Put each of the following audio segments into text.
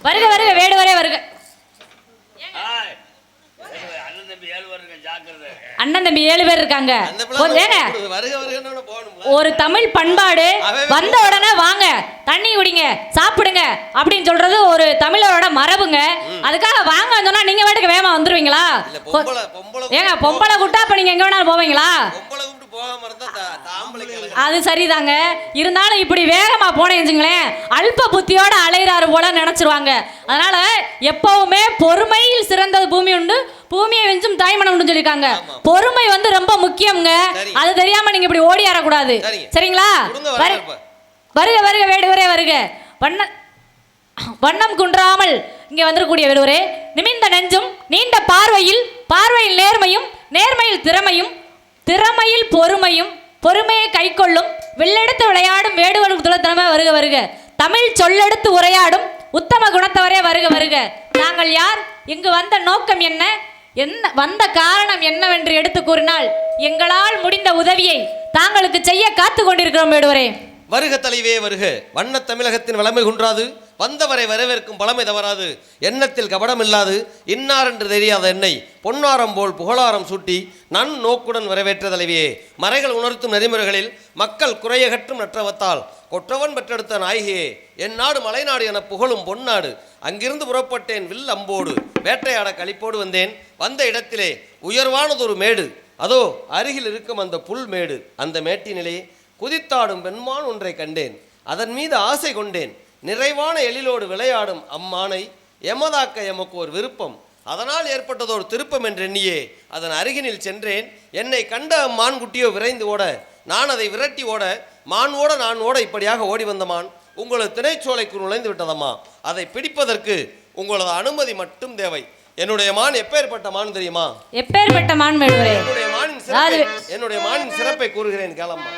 வருக வருக வேடுவரே வருக. அண்ணன் தம்பி 7 பேர் இருக்காங்க. ஒரு தமிழ் பண்பாடு வந்த உடனே வாங்க தண்ணி குடிங்க சாப்பிடுங்க அப்படின்னு சொல்றது ஒரு தமிழரோட மரபுங்க. அதுக்காக வாங்க சொன்னா நீங்க வாட்டுக்கு வேகமா வந்துருவீங்களா? ஏங்க பொம்பளை கூட்டா அப்ப நீங்க எங்க வேணாலும் போவீங்களா? அது சரிதாங்க. இருந்தாலும் இப்படி வேகமா போனேங்களேன் அல்ப புத்தியோட அலைகிறாரு போல நினைச்சிருவாங்க. அதனால எப்பவுமே பொறுமையில் சிறந்தது பூமி உண்டு, பூமியை வெஞ்சும் தாய்மனம் உண்டு சொல்லிருக்காங்க. பொறுமை வந்து ரொம்ப முக்கியம்ங்க. அது தெரியாம நீங்க இப்படி ஓடி ஆறக்கூடாது. சரிங்களா? வருக வருக வேடுவரே வருக. வண்ணம் குன்றாமல் இங்க வந்துடக்கூடிய வேடுவரே, நிமிர்ந்த நெஞ்சும் நீண்ட பார்வையில் நேர்மையும், நேர்மையில் திறமையும், திறமையில் பொறுமையும், பொறுமையை கை கொள்ளும் வெள்ளெடுத்து விளையாடும் வேடுவனுக்கு துளத்தனமே வருக வருக. தமிழ் சொல்லெடுத்து உரையாடும் உத்தம குணத்தவரே வருக வருக. நாங்கள் யார், இங்கு வந்த நோக்கம் என்ன, வந்த காரணம் என்னவென்று எடுத்து கூறினால் எங்களால் முடிந்த உதவியை தாங்களுக்கு செய்ய காத்து கொண்டிருக்கிறோம் வேடுவரே. வருக தலைவே வருக. வண்ண தமிழகத்தின் வளமை குன்றாது, வந்தவரை வரவேற்கும் பழமை தவறாது, எண்ணத்தில் கபடம் இல்லாது, இன்னார் என்று தெரியாத என்னை பொன்னாரம் போல் புகழாரம் சூட்டி நன் நோக்குடன் வரவேற்ற தலைவியே. மறைகள் உணர்த்தும் நெறிமுறைகளில் மக்கள் குறையகற்றும் நற்றவத்தால் கொற்றவன் பெற்றெடுத்த நாயகியே, என் நாடு மலைநாடு என புகழும் பொன்னாடு. அங்கிருந்து புறப்பட்டேன் வில் அம்போடு, வேட்டையாட களிப்போடு வந்தேன். வந்த இடத்திலே உயர்வானதொரு மேடு, அதோ அருகில் இருக்கும் அந்த புல் மேடு. அந்த மேட்டினிலே குதித்தாடும் பெண்மான் ஒன்றை கண்டேன். அதன் மீது ஆசை கொண்டேன். நிறைவான எழிலோடு விளையாடும் அம்மானை எமதாக்க எமக்கு ஒரு விருப்பம். அதனால் ஏற்பட்டதொரு திருப்பம் என்றெண்ணியே அதன் அருகினில் சென்றேன். என்னை கண்ட அம்மான் குட்டியோ விரைந்து ஓட, நான் அதை விரட்டி ஓட, மான் ஓட நான் ஓட இப்படியாக ஓடி வந்த மான் உங்களது திணைச்சோலைக்கு நுழைந்து விட்டதம்மா. அதை பிடிப்பதற்கு உங்களது அனுமதி மட்டும் தேவை. என்னுடைய மான் எப்பேற்பட்ட மான் தெரியுமா? எப்பேற்பட்ட மான்? என்னுடைய மானின் சிறப்பை கூறுகிறேன் கேளம்மா.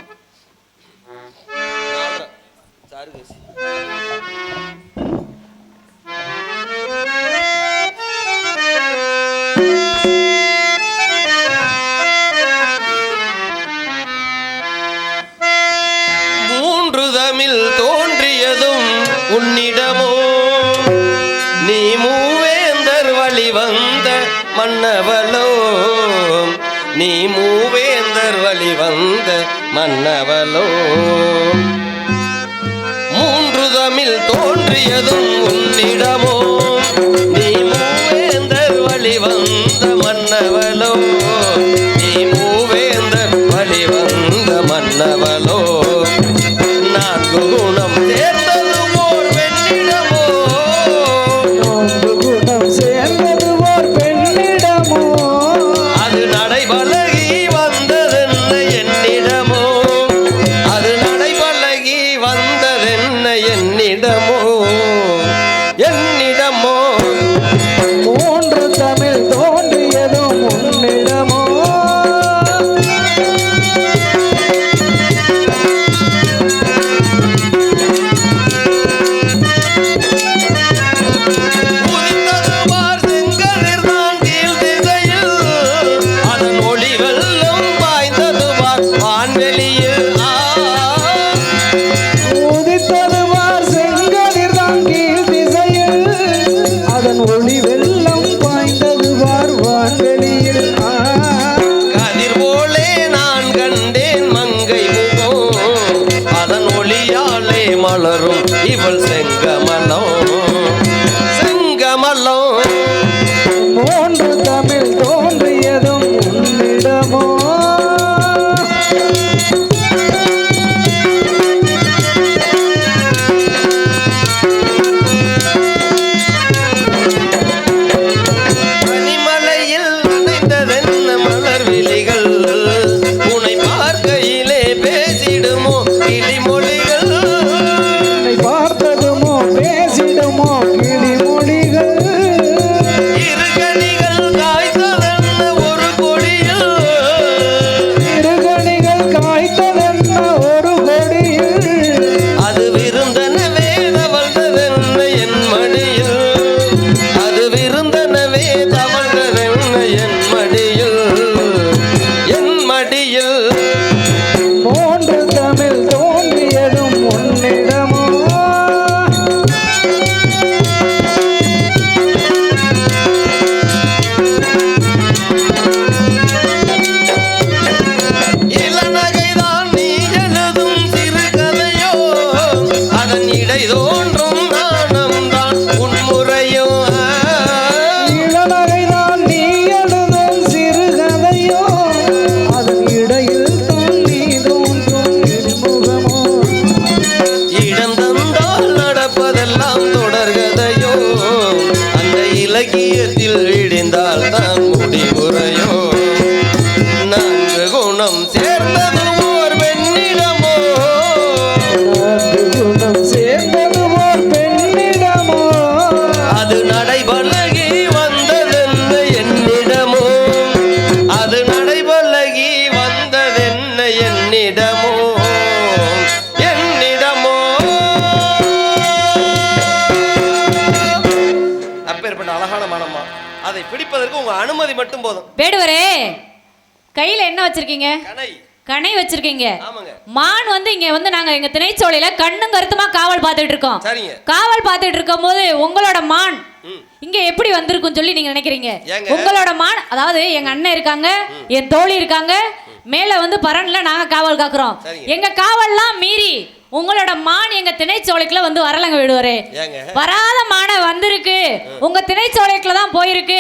மூன்று தமிழ் தோன்றியதும் உன்னிடமோ, நீ மூவேந்தர் வழி வந்த மன்னவளோ, நீ மூவேந்தர் வழி வந்த மன்னவளோ. மூன்று தமிழ் தோன்றியதும் உன்னிடமோ, நீ மூவேந்தர் வழி வந்த மன்னவளோ, நீ மூவேந்தர் வழி வந்த மன்னவளோ. நான்கு குணம் சேர்ந்தது ஓர் பெண்ணிடமோ, நான்கு குணம் சேர்ந்தது ஓர் பெண்ணிடமோ, அது நடைபழகி வந்ததென்ன என்னிடமோ, அது நடைபழகி வந்ததென்ன என்னிடமோ, என்னிடமோ. மூன்று தமிழ் தோன்றியதும் உன்னிடமோ, மலரும் இவள் செங்கமலம் செங்கமலம். மூன்று தமிழ் தோன்றியதும் உன்னிடமோ, பனிமலையில் நனைந்ததென்ன மலர் விழிகள், உன்னை பார்க்கையிலே பேசிடுமோ கிளிமொழிகள், பார்த்ததுமோ பேசிடுமோ கிளிமொழிகள். இருகணிகள் காய்த்ததென்ன ஒரு கொடியில், இருகணிகள் காய்த்ததென்ன ஒரு கொடியில், அது விருந்தனவே தவழ்ந்ததென்ன என் மடியில், அது விருந்தனவே தவழ்ந்ததென்ன என் மடியில், என் மடியில். மூன்று தமிழ் தோன்றியதும் உன்னிடமோ, நான் முடிவுரையோ நான்கு குணம் சேர்ந்தது ஓர் பெண்ணிடமோ சேர்ந்தது ஓர் பெண்ணிடமோ அது நடைபழகி வந்ததென்ன என்னிடமோ அது நடைபழகி வந்ததென்ன என்னிடமோ என்னிடமோ அப்பேற்பட்ட அழகான மனம்மா அதை பிடிப்பதற்கு உங்க அனுமதி மட்டும் போதும். வேடுவரே கையில என்ன வச்சிருக்கீங்க? கனை கனை வச்சிருக்கீங்க. ஆமாங்க. மான் வந்து இங்க வந்து நாங்க எங்க திணைச்சோலையில கண்ணும் கருத்துமா காவல் பார்த்துட்டு இருக்கோம். சரிங்க. காவல் பார்த்துட்டு இருக்கும் போது உங்களோட மான் இங்க எப்படி வந்திருக்கும் சொல்லி நீங்க நினைக்கிறீங்க? உங்களோட மான், அதாவது எங்க அண்ணன் இருக்காங்க, என் தோழி இருக்காங்க, மேல வந்து பரன்ல நாங்க காவல் காக்குறோம். எங்க காவல்லாம் மீறி உங்களோட மான் எங்க திணைச்சோலைக்குள்ள வந்து வரலங்க விடுவாரே. வராத மான வந்திருக்கு, உங்க திணைச்சோலைக்குள்ள தான் போயிருக்கு.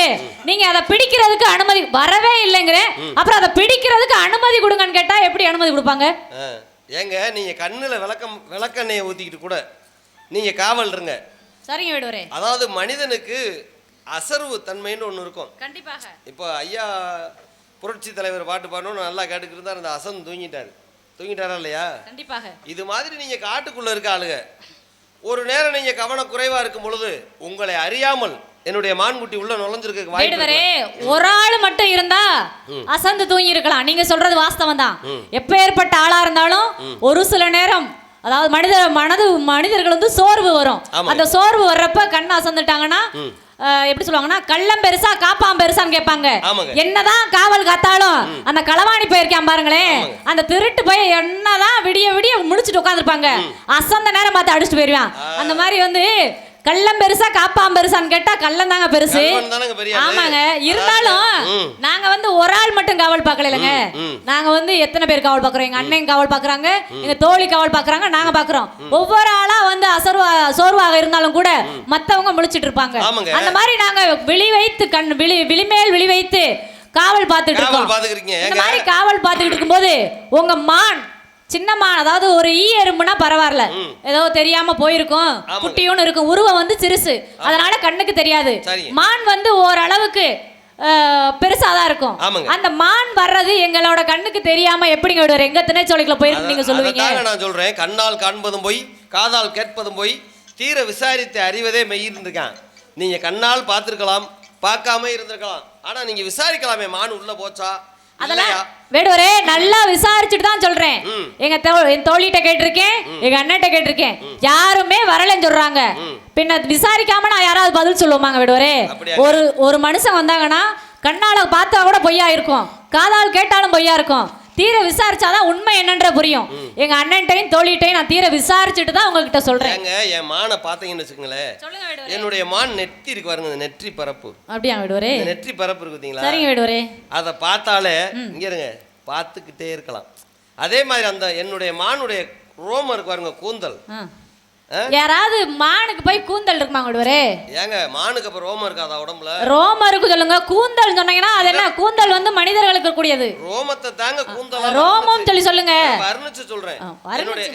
நீங்க அதை பிடிக்கிறதுக்கு அனுமதி வரவே இல்லைங்கிற, அப்புறம் அதை பிடிக்கிறதுக்கு அனுமதி கொடுங்கன்னு கேட்டா எப்படி அனுமதி கொடுப்பாங்க? ஏங்க நீங்க கண்ணுல விளக்கெண்ணெயை ஊத்திக்கிட்டு கூட நீங்க காவல் இருங்க. சரிங்க விடுவாரே. அதாவது மனிதனுக்கு அசர்வு தன்மைன்னு ஒன்று இருக்கும். கண்டிப்பாக. இப்போ ஐயா புரட்சி தலைவர் பாட்டு பாடணும்னு நல்லா கேட்டுக்கிட்டு இருந்தார், அந்த அசன் தூங்கிட்டாரா இல்லையா? கண்டிப்பாக. இது மாதிரி நீங்க காட்டுக்குள்ள இருக்க ஆளுங்க ஒரு நேரம் நீங்க கவனக்குறைவா இருக்கும் பொழுது உங்களை அறியாமல் என்னுடைய மான்குட்டி உள்ள நுழைஞ்சிருக்க வாய்ப்பு. ஒரு ஆள் மட்டும் இருந்தா அசந்து தூங்கி இருக்கலாம். நீங்க சொல்றது வாஸ்தவம் தான். எப்பேற்பட்ட ஆளா இருந்தாலும் ஒரு சில நேரம், அதாவது மனிதர்கள் வந்து சோர்வு வரும். அந்த சோர்வு வர்றப்ப கண்ணு அசந்துட்டாங்கன்னா எப்படி சொல்லுவாங்கன்னா, கள்ளம் பெருசா காப்பாம் பெருசான்னு கேட்பாங்க. என்னதான் காவல் காத்தாலும் அந்த களவாணி போயிருக்கான் பாருங்களேன், அந்த திருட்டு போய் என்னதான் விடிய விடிய முடிச்சுட்டு உட்காந்துருப்பாங்க, அசந்த நேரம் பார்த்து அடிச்சுட்டு போயிருவான். அந்த மாதிரி வந்து கள்ளம் பெருசா காப்பாம் பெருசான்னு கேட்டா கள்ளம் தாங்க பெருசு. ஆமாங்க. இருந்தாலும் நாங்க வந்து ஒரு ஆள் மட்டும் காவல் பார்க்கலங்க, நாங்க வந்து எத்தனை பேர் காவல் பார்க்கறோம். எங்க அண்ணன் காவல் பார்க்கறாங்க, எங்க தோழி காவல் பார்க்கறாங்க, நாங்க பார்க்கறோம். ஒவ்வொரு ஆளா வந்து சோர்வாக இருந்தாலும் கூட மத்தவங்க முழிச்சிட்டு இருப்பாங்க. அந்த மாதிரி நாங்க விழிமேல் விழி வைத்து காவல் பார்த்துட்டு இருக்கோம். இந்த மாதிரி காவல் பார்த்துட்டு இருக்கும்போது உங்க மான் சின்னமான், அதாவது ஒரு ஈ எறும்புனா பரவாயில்ல, ஏதோ தெரியாம போயிருக்கும், குட்டியும் இருக்கும், உருவம் வந்து சிறுசு, அதனால கண்ணுக்கு தெரியாது. மான் வந்து ஓரளவுக்கு பெருசாதான் இருக்கும். அந்த மான் வர்றது எங்களோட கண்ணுக்கு தெரியாம எப்படிங்க விடுவார்? எங்க திணைச்சோலைக்குள்ள போயிருக்கு நீங்க சொல்லுவீங்க? நான் சொல்றேன், கண்ணால் காண்பதும் போய் காதால் கேட்பதும் போய் தீர விசாரித்து அறிவதே மெய்ன்னு இருக்கான். நீங்க கண்ணால் பார்த்திருக்கலாம், பார்க்காம இருந்திருக்கலாம், ஆனா நீங்க விசாரிக்கலாமே மான் உள்ள போச்சா. அதெல்லாம் வேடுவரே நல்லா விசாரிச்சுட்டு தான் சொல்றேன். என் தோழிட்ட கேட்டிருக்கேன், எங்க அண்ணன்ட்ட கேட்டிருக்கேன், யாருமே வரலன்னு சொல்றாங்க. பின்ன விசாரிக்காம நான் யாராவது பதில் சொல்லுவாங்க வேடுவரே? ஒரு மனுஷன் வந்தாங்கன்னா கண்ணால பார்த்தா கூட பொய்யா இருக்கும், காதால் கேட்டாலும் பொய்யா இருக்கும். தீர விசாரிச்சாதான் உண்மை என்னன்ற புரியும். எங்க அண்ணன்ட்டையும் தோழிட்டையும் நான் தீர விசாரிச்சுட்டு தான் உங்ககிட்ட சொல்றேன். என் மானை பாத்தீங்கன்னு வச்சுக்கோங்களேன், என்னுடைய மான் நெற்றி இருக்கு பாருங்க, நெற்றி பரப்பு. அப்படியா விடுவரே? நெற்றி பரப்பு இருக்கு பாத்தீங்களா? சரிங்க விடுவரே. அதை பார்த்தாலே இங்க இருங்க பார்த்துக்கிட்டே இருக்கலாம். அதே மாதிரி அந்த என்னுடைய மானுடைய ரோமம் இருக்கு பாருங்க, கூந்தல். யாராவது மானுக்கு போய் கூந்தல் இருக்குமா விடுவரே? ஏங்க மானுக்கு அப்ப ரோமம் இருக்காதா உடம்புல? ரோமம் இருக்கு சொல்லுங்க. கூந்தல் சொன்னீங்கன்னா அது என்ன? கூந்தல் வந்து மனிதர்களுக்கு கூடியது. ரோமத்தை தாங்க கூந்தல், ரோமம் சொல்லி சொல்லுங்க. வர்ணிச்சு சொல்றேன்.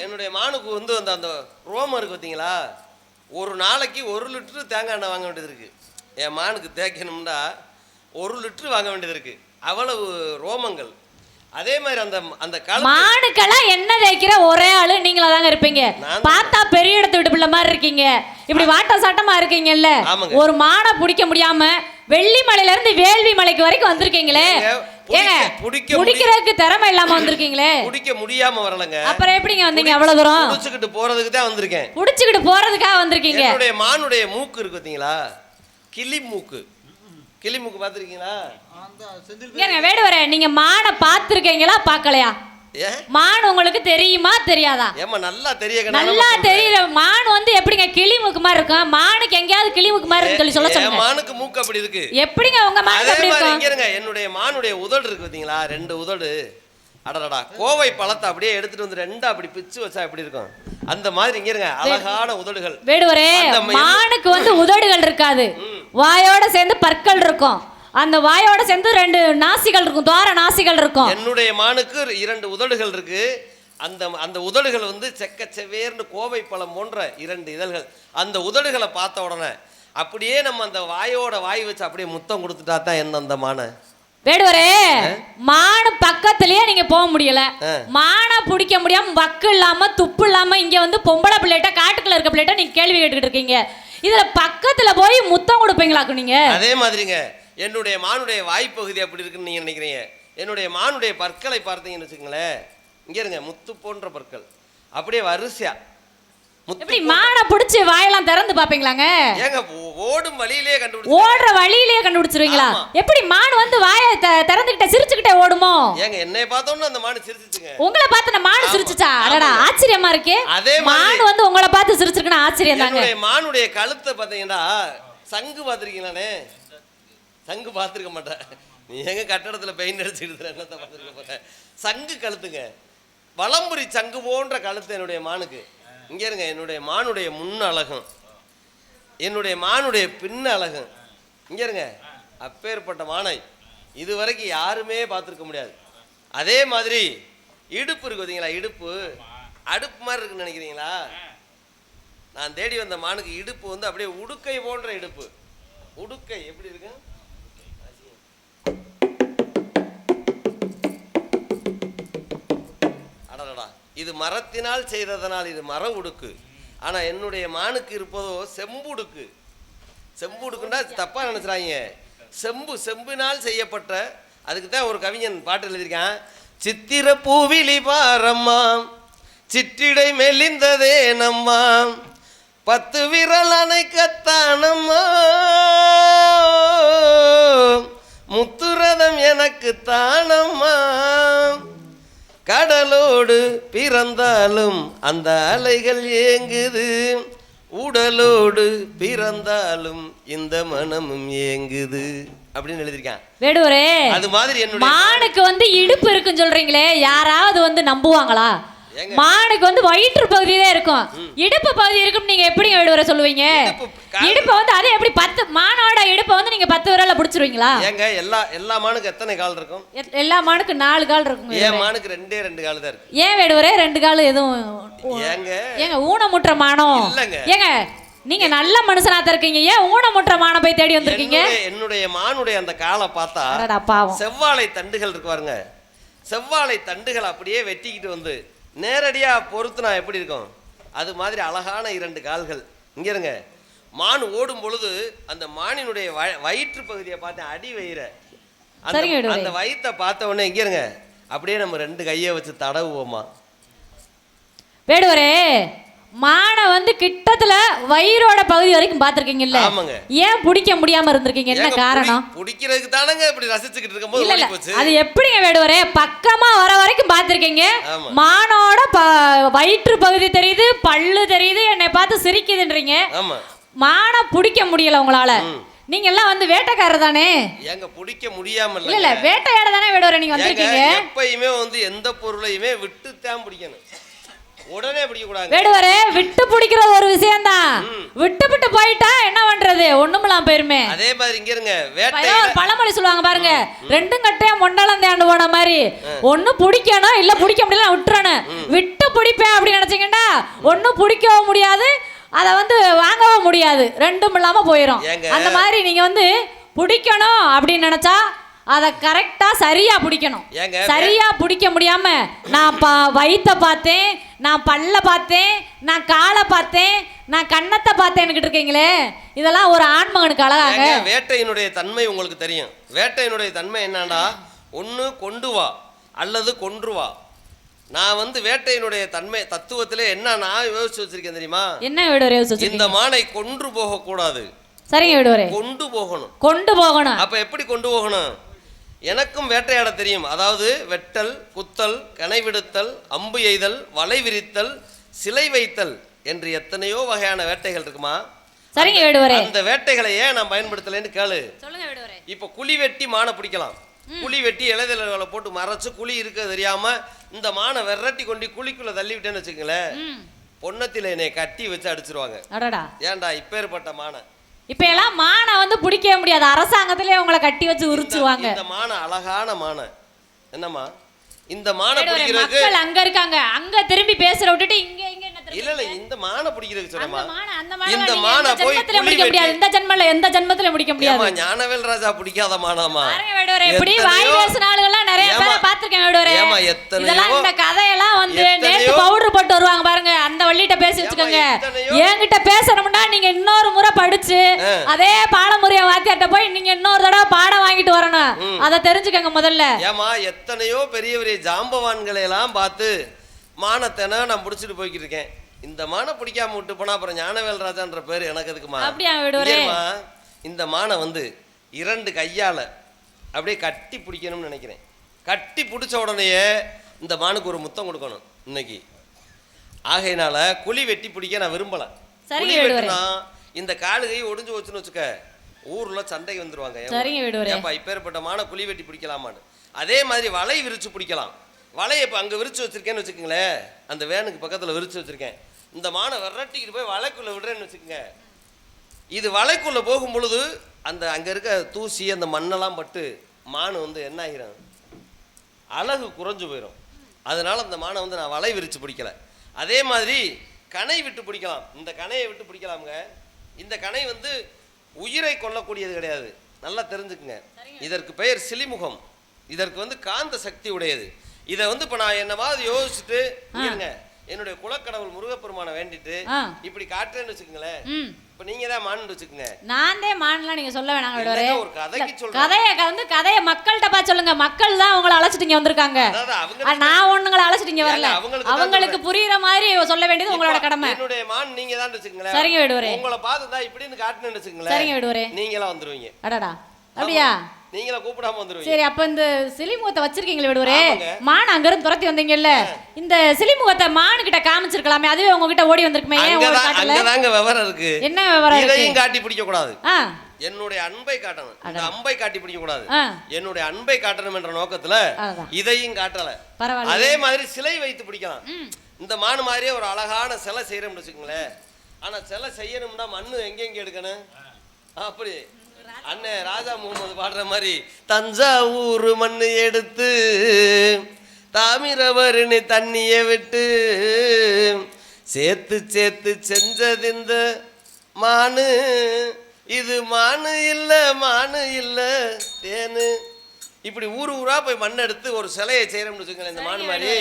என்னுடைய மானுக்கு வந்து அந்த ரோமம் இருக்கு பாத்தீங்களா, ஒரு நாளைக்கு 1 லிட்டர் தேங்காய் எண்ணெய் வாங்க வேண்டியது இருக்கு. என் மானுக்கு தேய்க்கணும்னா 1 லிட்டர் வாங்க வேண்டியது இருக்கு, அவ்வளவு ரோமங்கள். அதே மாதிரி அந்த மானுக்கெல்லாம் என்ன தேய்க்கிற ஒரே ஆளு நீங்களா தாங்க இருப்பீங்க. பார்த்தா பெரிய இடத்து விட்டு பிள்ளை மாதிரி இருக்கீங்க, இப்படி வாட்ட சாட்டமா இருக்கீங்கல்ல. ஒரு மானை பிடிக்க முடியாம வெள்ளிமலையில இருந்து வேள்வி மலைக்கு வரைக்கும் வந்திருக்கீங்களே, பிடிக்கிறதுக்கு திறமை இல்லாம வந்திருக்கீங்களே. பிடிக்க முடியாம வரலங்க, அப்புறம் எப்படிங்க வந்தீங்க அவ்வளவு தூரம்? புடிச்சுக்கிட்டு போறதுக்கு தான் வந்திருக்கேன். புடிச்சுக்கிட்டு போறதுக்காக வந்திருக்கீங்க. என்னுடைய மானுடைய மூக்கு இருக்கு பாத்தீங்களா, கிளி மூக்கு. கிளி மூக்கு பாத்திருக்கீங்களா? வேடுவரே, நீங்க மானை பாத்திருக்கீங்களா பார்க்கலையா? மான் உங்களுக்கு தெரியுமா தெரியாதா? ஏமா நல்லா நல்லா தெரியற மான் வந்து எப்படிங்க கிளி மூக்கு மாதிரி இருக்கும்? மானுக்கு எங்கயாவது கிளி மூக்கு மாதிரி இருக்குன்னு சொல்லி சொல்லுங்க. மானுக்கு மூக்கு அப்படி இருக்கு. எப்படிங்க உங்க மானுக்கு அப்படி இருக்கு? இங்க இருங்க, என்னுடைய மானுடைய உதடு இருக்கு பாத்தீங்களா, 2 உதடு. அடடா, கோவை பழத்தை அப்படியே எடுத்துட்டு வந்து 2 அப்படி பிச்சு வச்சா எப்படி இருக்கும்? அந்த மாதிரி இங்க இருங்க, அழகான உதடுகள். வேடுவரே, மானுக்கு வந்து உதடுகள் இருக்காது, வாயோட சேர்ந்து பற்கள் இருக்கும். அந்த வாயோட சேர்ந்து 2 நாசிகள் இருக்கும், துவார நாசிகள் இருக்கும். என்னுடைய மானுக்கு 2 உதடுகள் இருக்கு. அந்த உதடுகள் வந்து செக்க செவேர்னு கோவை பழம் போன்ற 2 இதழ்கள். அந்த உதடுகளை பார்த்த உடனே அப்படியே நம்ம அந்த வாயோட வாய் வச்சு அப்படியே முத்தம் கொடுத்துட்டா தான் என்ன அந்த மானை. வேடுவரே, மானு பக்கத்திலேயே நீங்க போக முடியல. மானை பிடிக்க முடியாம வக்கு இல்லாம துப்பு இல்லாம இங்க வந்து பொம்பளை பிள்ளைகிட்ட காட்டுக்குள்ள இருக்க பிள்ளைகிட்ட நீங்க கேள்வி கேட்டுக்கிட்டு இருக்கீங்க. இதுல பக்கத்துல போய் முத்தம் கொடுப்பீங்களாக்கு நீங்க? அதே மாதிரிங்க என்னுடைய மானுடைய வாய்ப்பகுதி அப்படி இருக்குன்னு நீங்க நினைக்கிறீங்க. என்னுடைய மானுடைய பற்களை பார்த்தீங்கன்னு வச்சுக்கோங்களேன், இங்க இருங்க முத்து போன்ற பற்கள் அப்படியே வரிசையா. எப்படி மானை பிடிச்சி வாயெல்லாம் திறந்து பாப்பீங்களாங்க? ஏங்க ஓடும் வழியிலேயே கண்டுபிடிச்சு, ஓடுற வழியிலேயே கண்டுபிடிச்சிருவீங்களா? எப்படி மான் வந்து வாயை திறந்துகிட்ட சிரிச்சுக்கிட்டே ஓடுமோ? ஏங்க என்னை பார்த்தோன்னு அந்த மான் சிரிச்சுச்சுங்க. உங்களை பார்த்து அந்த மான் சிரிச்சுச்சா? அடடா, ஆச்சரியமா இருக்கே. அதே மான் வந்து உங்களை பார்த்து சிரிச்சிருக்குன்னா ஆச்சரியம் தாங்க. என்னுடைய மானுடைய கழுத்தை பார்த்தீங்கன்னா சங்கு பார்த்துருக்கீங்களானே? சங்கு பார்த்துருக்க மாட்டேன். நீ எங்க கட்டடத்தில் பெயிண்ட் அடிச்சுட்டு என்னத்தை பார்த்துருக்க மாட்டேன். சங்கு கழுத்துங்க, வலம்புரி சங்கு போன்ற கழுத்து என்னுடைய மானுக்கு. இங்கே இருங்க, என்னுடைய மானுடைய முன் அழகும், என்னுடைய மானுடைய பின் அழகும். இங்கே இருங்க, அப்பேற்பட்ட மானை இதுவரைக்கும் யாருமே பார்த்துருக்க முடியாது. அதே மாதிரி இடுப்பு இருக்கு பார்த்தீங்களா, இடுப்பு அடுப்பு மாதிரி இருக்குன்னு நினைக்கிறீங்களா? நான் தேடி வந்த மானுக்கு இடுப்பு வந்து அப்படியே உடுக்கை போன்ற இடுப்பு. உடுக்கை எப்படி இருக்கு? அடடா, இது மரத்தினால் செய்ததனால் இது மர உடுக்கு. ஆனா என்னுடைய மானுக்கு இருப்பதோ செம்புடுக்கு. செம்புடுக்குன்னா தப்பா நினைச்சுறாங்க. செம்பினால் செய்யப்பட்ட, அதுக்கு தான் ஒரு கவிஞன் பாட்டு எழுதியிருக்கான். சித்திர பூவிலி பாரம்மா சிற்றிடை மெலிந்ததே நம்மா 10 விரல் அணைக்கத்தானம்மா முத்துரதம் எனக்கு தானம்மா கடலோடு பிறந்தாலும் அந்த அலைகள் ஏங்குது உடலோடு பிறந்தாலும் இந்த மனமும் ஏங்குது அப்படின்னு எழுதிருக்கான். வேடுவரே, அது மாதிரி என்னுடைய மானுக்கு வந்து இடுப்பு இருக்குன்னு சொல்றீங்களே, யாராவது வந்து நம்புவாங்களா? மானுக்கு வந்து வயிற்று பகுதி தான் இருக்கும், இடுப்பு பகுதி இருக்கும். நீங்க எப்படி வேடுவரை சொல்லுவீங்க? இடுப்பு வந்து அதே எப்படி 10 மானோட இடுப்பை வந்து நீங்க 10 விரல்ல பிடிச்சிருவீங்களா? ஏங்க எல்லா மானுக்கு எத்தனை கால் இருக்கும்? எல்லா மானுக்கு 4 கால் இருக்கும். ஏன் மானுக்கு 2 கால் தான் இருக்கு. ஏன் வேடுவரே 2 கால் எதுவும்? ஏங்க ஊனமுற்ற மானம் இல்லங்க. ஏங்க நீங்க நல்ல மனுஷனா தான் இருக்கீங்க, ஏன் ஊனமுற்ற மான போய் தேடி வந்திருக்கீங்க? என்னுடைய மானுடைய அந்த காலை பார்த்தா பாவம். செவ்வாழை தண்டுகள் இருக்கு பாருங்க, செவ்வாழை தண்டுகள் அப்படியே வெட்டிக்கிட்டு வந்து நேரடியா பொறுத்துனா எப்படி இருக்கும், அது மாதிரி அழகான 2 கால்கள். இங்க இருங்க, மான் ஓடும் பொழுது அந்த மானினுடைய வயிற்று பகுதியை பார்த்தேன், அடி வயிற அந்த வயிற்றை பார்த்த உடனே இங்க இருங்க அப்படியே நம்ம 2 கையை வச்சு தடவுவோமா. வேடுவரே, மானை வந்து கிட்டத்துல வயிறோட பகுதி வரைக்கும் பாத்திருக்கீங்க இல்ல? ஆமாங்க. ஏன் பிடிக்க முடியாம இருந்திருக்கீங்க? என்ன காரணம்? பிடிக்கிறதுக்கு தானங்க இப்படி ரசிச்சுக்கிட்டு இருக்கும்போது ஓடி போச்சு. அது எப்படிங்க வேடுவரே, பக்கமா வர வரைக்கும் பாத்திருக்கீங்க, மானோட வயிற்று பகுதி தெரியுது, பல்லு தெரியுது, என்னை பார்த்து சிரிக்குதுன்றீங்க. ஆமா, மானை பிடிக்க முடியல உங்களால. நீங்க எல்லாம் வந்து வேட்டைக்காரர் தானே? ஏங்க பிடிக்க முடியாம இல்ல வேட்டையாட தானே வேடுவரே நீங்க வந்திருக்கீங்க. எப்பயுமே வந்து எந்த பொருளையுமே விட்டு தான் பிடிக்கணும், உடனே பிடிக்க கூடாது. வேடுவரே, விட்டு பிடிக்கிறது ஒரு விஷயம் தான், விட்டு போயிட்டா என்ன பண்றது, ஒண்ணுமில்லாம் போயிருமே. அதே மாதிரி இங்க இருங்க, ஒரு பழமொழி சொல்லுவாங்க பாருங்க, 2 கட்டையா மொண்டலம் தேண்டு போன மாதிரி, ஒண்ணு பிடிக்கணும் இல்ல பிடிக்க முடியல விட்டுறணும். விட்டு பிடிப்பேன் அப்படின்னு நினைச்சீங்கன்னா ஒண்ணு பிடிக்கவும் முடியாது, அதை வந்து வாங்கவும் முடியாது, 2ம் இல்லாம போயிடும். அந்த மாதிரி நீங்க வந்து பிடிக்கணும் அப்படின்னு நினைச்சா அதை கரெக்டா சரியா பிடிக்கணும். சரியா பிடிக்க முடியாம நான் வயிற்ற பார்த்தேன், நான் பல்ல பார்த்தேன், நான் காலை பார்த்தேன், நான் கண்ணத்தை பார்த்தேன்னு இருக்கீங்களே, இதெல்லாம் ஒரு ஆண்மகனுக்கு அழகாங்க? வேட்டையினுடைய தன்மை உங்களுக்கு தெரியும். வேட்டையினுடைய தன்மை என்னன்னா, ஒன்று கொண்டு வா அல்லது கொன்று வா. நான் வந்து வேட்டையினுடைய தன்மை தத்துவத்திலே என்ன நான் யோசிச்சு வச்சிருக்கேன் தெரியுமா? என்ன விடுவரே யோசிச்சு? இந்த மானை கொன்று போக கூடாது. சரிங்க விடுவரே, கொண்டு போகணும். கொண்டு போகணும். அப்ப எப்படி கொண்டு போகணும்? எனக்கும் வேட்டையாட தெரியும். அதாவது வெட்டல், குத்தல், கணைவிடுத்தல், அம்பு எய்தல், வலை விரித்தல், சிலை வைத்தல் என்று எத்தனையோ வகையான வேட்டைகள் இருக்குமா? சரிங்க விடுவரே, அந்த வேட்டைகளை ஏன் நான் பயன்படுத்தலைன்னு கேளு. சொல்லுங்க விடுவரே. இப்ப குழி வெட்டி மானை பிடிக்கலாம். குழி வெட்டி இலைதலை போட்டு மறைச்சு குழி இருக்க தெரியாம இந்த மானை விரட்டி கொண்டு குழிக்குள்ள தள்ளி விட்டேன்னு வச்சுக்கங்களேன், பொன்னத்தில என்னை கட்டி வச்சு அடிச்சிருவாங்க. ஏன்டா இப்பேற்பட்ட மானை? இப்ப எல்லாம் மானை வந்து பிடிக்கவே முடியாது, அரசாங்கத்திலே உங்களை கட்டி வச்சு உரிச்சுவாங்க. இந்த மானை அழகான மானை. என்னம்மா இந்த மானை பிடிக்கிறதுக்கு மக்கள் அங்க இருக்காங்க, அங்க திரும்பி பேசுற விட்டுட்டு இங்க என்ன இல்ல இந்த மானை பிடிக்கிறதுக்கு அந்த சொன்னமா மானை அந்த மானை இந்த நீங்க மானை எந்த போய் ஜென்மத்திலே புலி முடிக்க முடியாது. இந்த ஜென்மல எந்த ஜென்மத்திலே முடிக்க முடியாது. ஏமா ஞானவேல் ராஜா பிடிக்காத மானாமா? பாருங்க வேடுவரே, இப்படி வாய் பேசின ஆளுங்கலாம் நிறைய பேரை பாத்துர்க்கேன் வேடுவரே. ஏமா எத்தனையோ இதெல்லாம் இந்த கதையெல்லாம் வந்து நேத்து பவுடர் போட்டு வருவாங்க பாருங்க, அந்த வள்ளிட்ட பேசி வச்சுக்கோங்க. என்கிட்ட பேசணும்னா நீங்க இன்னொரு முறை படிச்சு அதே பாடமுறைய வாத்தியார்ட்ட போய் நீங்க இன்னொரு தடவை பாடம் வாங்கிட்டு வரணும். அதை தெரிஞ்சுக்கங்க முதல்ல. ஏமா எத்தனையோ பெரிய பெரிய ஜாம்பவான்களை எல்லாம் பார்த்து மானத்தனை நான் பிடிச்சிட்டு போய்கிட்டு இருக்கேன். இந்த மானை பிடிக்காம விட்டு போனா அப்புறம் ஞானவேல் ராஜான்ற பேர் எனக்கு எதுக்குமா? அப்படியா வேடுவரே? இந்த மானை வந்து 2 கையால அப்படியே கட்டி பிடிக்கணும்னு நினைக்கிறேன். கட்டி பிடிச்ச உடனேயே இந்த மானுக்கு ஒரு முத்தம் கொடுக்கணும் இன்னைக்கு. ஆகையினால குழி வெட்டி பிடிக்க நான் விரும்பல. குழி வெட்டினா இந்த காலு கை ஒடிஞ்சு வச்சுன்னு வச்சுக்க, ஊர்ல சண்டைக்கு வந்துருவாங்க. ஏப்பா இப்பேற்பட்ட மானை குழி வெட்டி பிடிக்கலாமான்னு. அதே மாதிரி வலை விரிச்சு பிடிக்கலாம். வலையை இப்போ அங்கே விரிச்சு வச்சிருக்கேன்னு வச்சுக்கோங்களேன், அந்த வேனுக்கு பக்கத்தில் விரிச்சு வச்சிருக்கேன். இந்த மானை விரட்டிக்கிட்டு போய் வலைக்குள்ளே விடுறேன்னு வச்சுக்கோங்க. இது வலைக்குள்ளே போகும் பொழுது அந்த அங்கே இருக்க தூசி அந்த மண்ணெல்லாம் பட்டு மான் வந்து என்ன ஆகிரும், அழகு குறைஞ்சு போயிடும். அதனால அந்த மானை வந்து நான் வலை விரிச்சு பிடிக்கல. அதே மாதிரி கணை விட்டு பிடிக்கலாம். இந்த கணையை விட்டு பிடிக்கலாமுங்க. இந்த கணை வந்து உயிரை கொல்லக்கூடியது கிடையாது, நல்லா தெரிஞ்சுக்குங்க. இதற்கு பெயர் சிலிமுகம். இதற்கு வந்து காந்த சக்தி உடையது. இதை வந்து இப்போ நான் என்னவாது யோசிச்சுட்டு என்னுடைய குலக்கடவுள் முருகப்பெருமானை வேண்டிட்டு இப்படி காட்டுறேன்னு வச்சுக்கோங்களேன். இப்போ நீங்க தான் மான் வச்சுக்கோங்க. நான் தான் மான்லாம் நீங்க சொல்ல வேணாங்க. ஒரு கதைக்கு சொல்றேன். கதையை வந்து கதையை மக்கள்கிட்ட பார்த்து சொல்லுங்க. மக்கள் தான் உங்களை அழைச்சிட்டு வந்திருக்காங்க. நான் ஒண்ணுங்களை அழைச்சிட்டு வரல. அவங்களுக்கு புரியுற மாதிரி சொல்ல வேண்டியது உங்களோட கடமை. என்னுடைய மான் நீங்க தான் வச்சுக்கோங்களேன். சரிங்க விடுவரே. உங்களை பார்த்து தான் இப்படின்னு காட்டுனேன்னு வச்சுக்கோங்களேன். சரிங்க விடுவரே. நீங்களாம் வந்துருவீங்க. அடடா அப்படியா? நீங்கள கூப்பிடாம வந்துருவீங்க. சரி, அப்ப இந்த சிலிமுகத்தை வச்சிருக்கீங்களே விடுவரே, மான் அங்க இருந்து துரத்தி வந்தீங்கல்ல, இந்த சிலிமுகத்தை மான் கிட்ட காமிச்சிருக்கலாமே, அதுவே உங்ககிட்ட ஓடி வந்திருக்குமே. அங்கதாங்க விவரம் இருக்கு. என்ன விவரம் இருக்கு? இதையும் காட்டி பிடிக்க கூடாது. என்னுடைய அன்பை காட்டணும். இந்த அம்பை காட்டி பிடிக்க கூடாது. என்னுடைய அன்பை காட்டணும் என்ற நோக்கத்துல இதையும் காட்டல. அதே மாதிரி சிலை வைத்து பிடிக்கலாம். இந்த மான் மாதிரியே ஒரு அழகான சிலை செய்யறோம்னு வச்சுக்கோங்களேன். ஆனா சிலை செய்யணும்னா மண்ணு எங்க எடுக்கணும்? அப்படி அண்ணே ராஜா முகமது பாடுற மாதிரி தஞ்சாவூர் மண்ணு எடுத்து தாமிரபரணி தண்ணியை விட்டு சேர்த்து சேர்த்து செஞ்சது இந்த மானு. இது மானு இல்ல தேனு. இப்படி ஊரா போய் மண் எடுத்து ஒரு சிலையை செய்யறோம்னு வச்சுக்கோங்களேன். இந்த மான் மாதிரி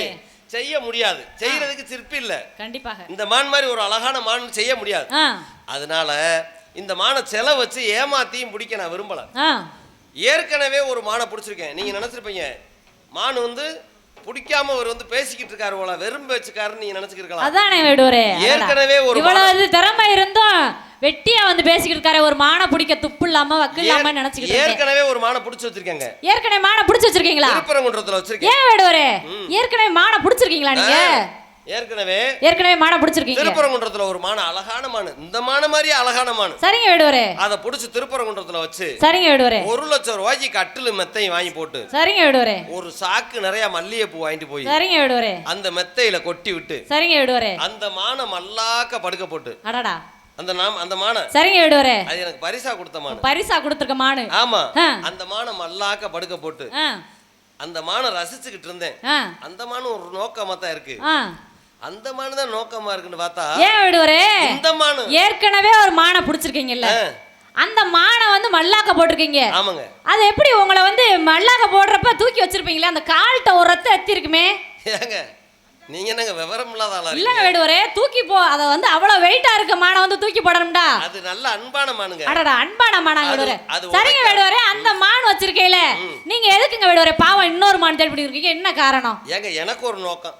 செய்ய முடியாது. செய்யறதுக்கு சிற்பி இல்ல. கண்டிப்பாக இந்த மான் மாதிரி ஒரு அழகான மான் செய்ய முடியாது. அதனால இந்த மானை செலை வச்சு ஏமாத்தியும் பிடிக்க நான் விரும்பல. ஏற்கனவே ஒரு மானை பிடிச்சிருக்கேன். நீங்க நினைச்சிருப்பீங்க மான் வந்து பிடிக்காம அவர் வந்து பேசிக்கிட்டு இருக்காரு போல, வெறும் பேச்சுக்காருன்னு நீங்க நினைச்சுக்கலாம். அதானே வேடுவரே, ஏற்கனவே ஒரு இவ்வளவு திறமை இருந்தும் வெட்டியா வந்து பேசிக்கிட்டு இருக்காரு. ஒரு மானை பிடிக்க துப்பு இல்லாம வக்கு இல்லாம நினைச்சுக்கிட்டு ஏற்கனவே ஒரு மானை பிடிச்சு வச்சிருக்கேங்க. ஏற்கனவே மானை பிடிச்சு வச்சிருக்கீங்களா? திருப்பரங்குன்றத்துல வச்சிருக்கேன். ஏன் வேடுவரே, ஏற்கனவே மானை பிடிச்சிருக்கீங்களா நீங்க? ஏற்கனவே மானை பிடிச்சிருக்கீங்க. திருப்பரங்குன்றத்துல ஒரு மானை, அழகான மானு, இந்த மானை மாதிரியே அழகான மானு. சரிங்க வேடுவரே. அத பிடிச்சு திருப்பரங்குன்றத்துல வச்சு, சரிங்க வேடுவரே, 1 லட்சம் ரூபாய்க்கு கட்டிலு மெத்தையும் வாங்கி போட்டு, சரிங்க வேடுவரே, ஒரு சாக்கு நிறைய மல்லிகைப்பூ வாங்கிட்டு போய், சரிங்க வேடுவரே, அந்த மெத்தையில கொட்டி விட்டு, சரிங்க வேடுவரே, அந்த மானை மல்லாக்க படுக்க போட்டு, அடடா அந்த மானை, சரிங்க வேடுவரே, அது எனக்கு பரிசா கொடுத்த மானு. பரிசா கொடுத்திருக்க மானு. ஆமா, அந்த மானை மல்லாக்க படுக்க போட்டு அந்த மானை ரசிச்சுக்கிட்டு இருந்தேன். அந்த மானு ஒரு நோக்கமா தான் இருக்கு. அந்த மானு தான் நோக்கமா இருக்குன்னு பார்த்தா, ஏன் விடுவரே, இந்த மானு ஏற்கனவே ஒரு மானை பிடிச்சிருக்கீங்கல்ல, அந்த மானை வந்து மல்லாக்க போட்டிருக்கீங்க. ஆமாங்க. அது எப்படி உங்களை வந்து மல்லாக்க போடுறப்ப தூக்கி வச்சிருப்பீங்களே, அந்த கால்கிட்ட ஒரு ரத்தம் எத்தி இருக்குமே. ஏங்க நீங்க என்னங்க விவரம் இல்லாத ஆளா? இல்லங்க வேடுவரே, தூக்கி போ, அத வந்து அவ்வளவு வெயிட்டா இருக்க மானை வந்து தூக்கி போடணும்டா. அது நல்ல அன்பான மானுங்க. அடடா, அன்பான மானா வேடுவரே. சரிங்க வேடுவரே, அந்த மான் வச்சிருக்கீல, நீங்க எதுக்குங்க வேடுவரே பாவம் இன்னொரு மான் தேடி இருக்கீங்க? என்ன காரணம்? ஏங்க எனக்கு ஒரு நோக்கம்.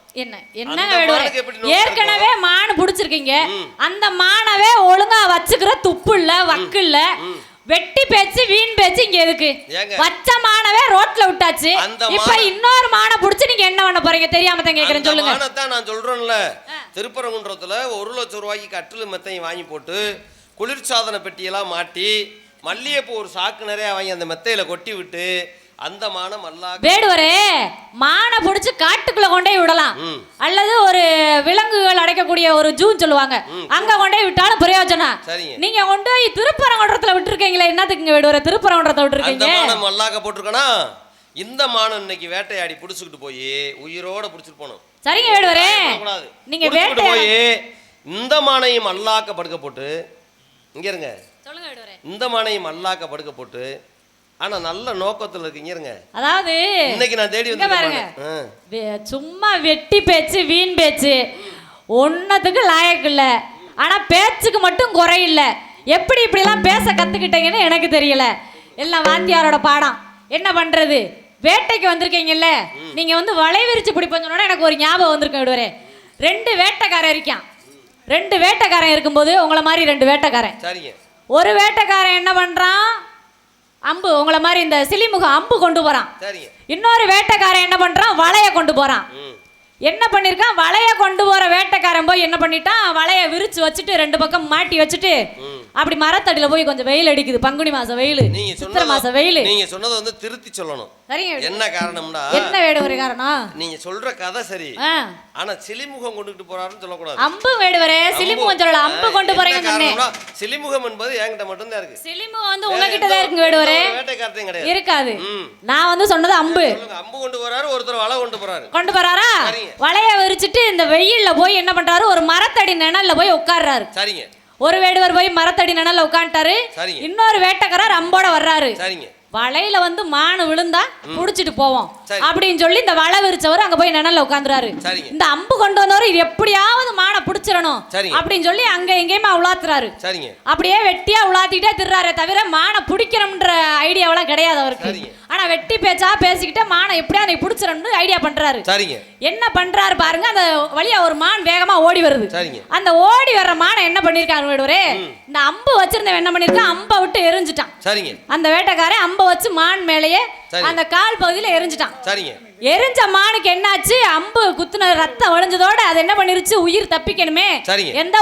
என்னங்க வேடுவரே, ஏற்கனவே மான் பிடிச்சிருக்கீங்க, அந்த மானவே ஒழுங்கா வச்சுக்கிற துப்பு இல்ல, வக்கு இல்ல, வெட்டி பேச்சு வீண் பேச்சு இங்க எதுக்கு? வச்ச மானவே ரோட்ல விட்டாச்சு, இப்ப இன்னொரு மானை புடிச்சு நீங்க என்ன பண்ண போறீங்க? தெரியாம தான் கேக்குறேன், சொல்லுங்க. மானத்தான் நான் சொல்றேன்ல, திருப்பரங்குன்றத்துல 1 லட்சம் ரூபாய்க்கு கட்டிலு மெத்தையும் வாங்கி போட்டு, குளிர்சாதன பெட்டியெல்லாம் மாட்டி, மல்லிகைப்பூ ஒரு சாக்கு நிறைய வாங்கி அந்த மெத்தையில கொட்டி விட்டு, அந்த மானை மல்லாக்க வேடுவரே, மானை பிடிச்சு காட்டுக்குள்ள கொண்டே விடலாம், அல்லது ஒரு விலங்குகள் அடைக்கக்கூடிய ஒரு ஜூன் சொல்லுவாங்க, அங்க கொண்டே விட்டாலும் பிரயோஜனம். நீங்க கொண்டு போய் திருப்பரங்குன்றத்துல விட்டுருக்கீங்களே, என்னத்துக்குங்க வேடுவரே திருப்பரங்குன்றத்தை விட்டுருக்கீங்க? அந்த மானை மல்லாக்க போட்டிருக்கனா, இந்த மானை இன்னைக்கு வேட்டையாடி புடிச்சுக்கிட்டு போய் உயிரோட புடிச்சிட்டு போனோம். சரிங்க வேடுவரே, நீங்க வேட்டை போய் இந்த மானையும் அல்லாக்க படுக்க போட்டு இங்க இருங்க, சொல்லுங்க விடுவரே. இந்த மானையும் அல்லாக்க படுக்க போட்டு, ஆனா நல்ல நோக்கத்துல இருக்கீங்க இருங்க. அதாவது இன்னைக்கு நான் தேடி இங்க பாருங்க, வந்து சும்மா வெட்டி பேச்சு வீண் பேச்சு ஒன்னத்துக்கு லாயக்கு இல்ல, ஆனா பேச்சுக்கு மட்டும் குறையில்ல. எப்படி இப்படிலாம் பேச கத்துக்கிட்டீங்கன்னு எனக்கு தெரியல. எல்லாம் வாத்தியாரோட பாடம். என்ன பண்றது, வேட்டைக்கு வந்திருக்கீங்கல்ல, நீங்க வந்து வலை விரிச்சு பிடிப்போன்னு சொன்னா எனக்கு ஒரு ஞாபகம் வந்திருக்க விடுவரே. 2 வேட்டைக்காரன் இருக்கான். 2 வேட்டைக்காரன் இருக்கும்போது உங்களை மாதிரி 2 வேட்டைக்காரன். சரிங்க. ஒரு வேட்டைக்காரன் என்ன பண்றான், அம்பு உங்களை மாதிரி இந்த சிலிமுகம் அம்பு கொண்டு போறான். சரிங்க. இன்னொரு வேட்டைக்காரன் என்ன பண்றான், வலைய கொண்டு போறான். என்ன பண்ணிருக்கான், வலைய கொண்டு போற வேட்டைக்காரன் போய் என்ன பண்ணிட்டான், வலைய விரிச்சு வச்சுட்டு 2 பக்கம் மாட்டி வச்சுட்டு அப்படி மரத்தடியில போய் கொஞ்சம் வெயில் அடிக்குது, பங்குனி மாசம் வெயில், சித்திரை மாசம் வெயில். நீங்க சொன்னதை வந்து திருத்தி சொல்லணும். சரிங்க. என்ன காரணம்னா, என்ன வேடு ஒரு காரணம், நீங்க சொல்ற கதை சரி, ஆனா சிலிமுகம் கொண்டுட்டு போறாருன்னு சொல்லக்கூடாது. அம்பு வேடுவரே, சிலிமுகம் சொல்லல, அம்பு கொண்டு போறீங்க சொன்னேன். சிலிமுகம் என்பது என்கிட்ட மட்டும் தான் இருக்கு. சிலிமுகம் வந்து உங்ககிட்ட தான் இருக்கு வேடுவரே, வேட்டைக்காரத்தையும் கிடையாது, இருக்காது. நான் வந்து சொன்னது அம்பு. அம்பு கொண்டு போறாரு, ஒருத்தர் வலை கொண்டு போறாரு. கொண்டு போறாரா, வலைய விரிச்சிட்டு இந்த வெயில்ல போய் என்ன பண்றாரு, ஒரு மரத்தடி நிழல்ல போய் உட்கார்றாரு. சரிங்க. ஒரு வேடுவர் போய் மரத்தடி நிழல்ல உட்காந்துட்டாரு. இன்னொரு வேட்டைக்காரர் அம்போட வர்றாரு. சரிங்க. வலையில வந்து மானு விழுந்தா புடிச்சிட்டு போவோம் அப்படின்னு சொல்லி இந்த வலை விரிச்சவர் அங்க போய் நிழல்ல உட்காந்துறாரு. இந்த அம்பு கொண்டு வந்தவர் இது எப்படியாவது மானை பிடிச்சிடணும் அப்படின்னு சொல்லி அங்க எங்கேயுமா உலாத்துறாரு. அப்படியே வெட்டியா உலாத்திட்டே திர்றாரே தவிர மானை பிடிக்கணும்ன்ற ஐடியாவெல்லாம் கிடையாது அவருக்கு. ஆனா வெட்டி பேச்சா பேசிக்கிட்டே மானை எப்படியா நீ பிடிச்சிடணும்னு ஐடியா பண்றாரு. என்ன பண்றாரு பாருங்க, அந்த வழியா ஒரு மான் வேகமா ஓடி வருது. அந்த ஓடி வர்ற மானை என்ன பண்ணிருக்காரு வேடுவரே, இந்த அம்பு வச்சிருந்தவன் என்ன பண்ணிருக்கான், அம்பை விட்டு எரிஞ்சிட்டான். அந்த வேட்டைக்காரன் அம்பை வச்சு மான் மேலேயே அந்த கால் பகுதியில எரிஞ்சிட்டான். எரிஞ்ச மானுக்கு என்னாச்சு, அம்பு குத்துன ரத்தம் வழிஞ்சதோட அது என்ன பண்ணிருச்சு, உயிர் தப்பிக்கணுமே, எந்த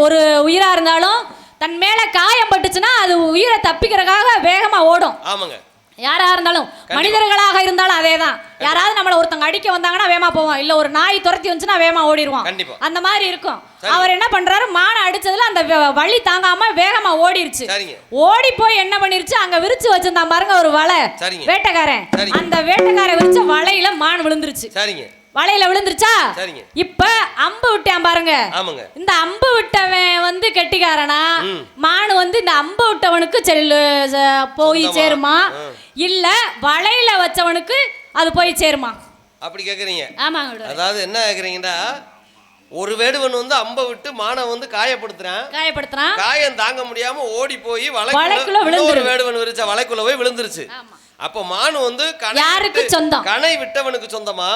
ஒரு உயிரா இருந்தாலும் தன் மேல காயம் பட்டுச்சுன்னா அது உயிரை தப்பிக்கிறதுக்காக வேகமா ஓடும். யாரா இருந்தாலும், மனிதர்களாக இருந்தாலும் அதேதான். யாராவது நம்மள ஒருத்தங்க அடிக்க வந்தாங்கன்னா வேகமா போவோம், இல்ல ஒரு நாய் துரத்தி வந்துச்சுன்னா வேகமா ஓடிடுவோம். அந்த மாதிரி இருக்கும். அவர் என்ன பண்றாரு, மானை அடிச்சதுல அந்த வலி தாங்காம வேகமா ஓடிருச்சு. ஓடி போய் என்ன பண்ணிருச்சு, அங்க விரிச்சு வச்சிருந்தான் பாருங்க ஒரு வலை, வேட்டைக்காரன். அந்த வேட்டைக்காரன் விரிச்ச வலையில மான் விழுந்துருச்சு. வலையில விழுந்துருச்சா, இப்ப அம்பு விட்டான் பாருங்க. இந்த அம்பு விட்டவன் வந்து கெட்டிக்காரனா, மானு வந்து இந்த அம்பு விட்டவனுக்கு போய் சேருமா, இல்ல வலையில வச்சவனுக்கு அது போய் சேருமா, அப்படி கேக்குறீங்க? ஆமாங்க. அதாவது என்ன கேக்குறீங்கன்னா, ஒரு வேடுவன் வந்து அம்பை விட்டு மானை வந்து காயப்படுத்துறான். காயம் தாங்க முடியாம ஓடி போய் வலைக்குள்ள விழுந்து, வேடுவன் விரிச்ச வலைக்குள்ள போய் விழுந்துருச்சு. அப்ப மானு வந்து யாருக்கு சொந்தம், கணை விட்டவனுக்கு சொந்தமா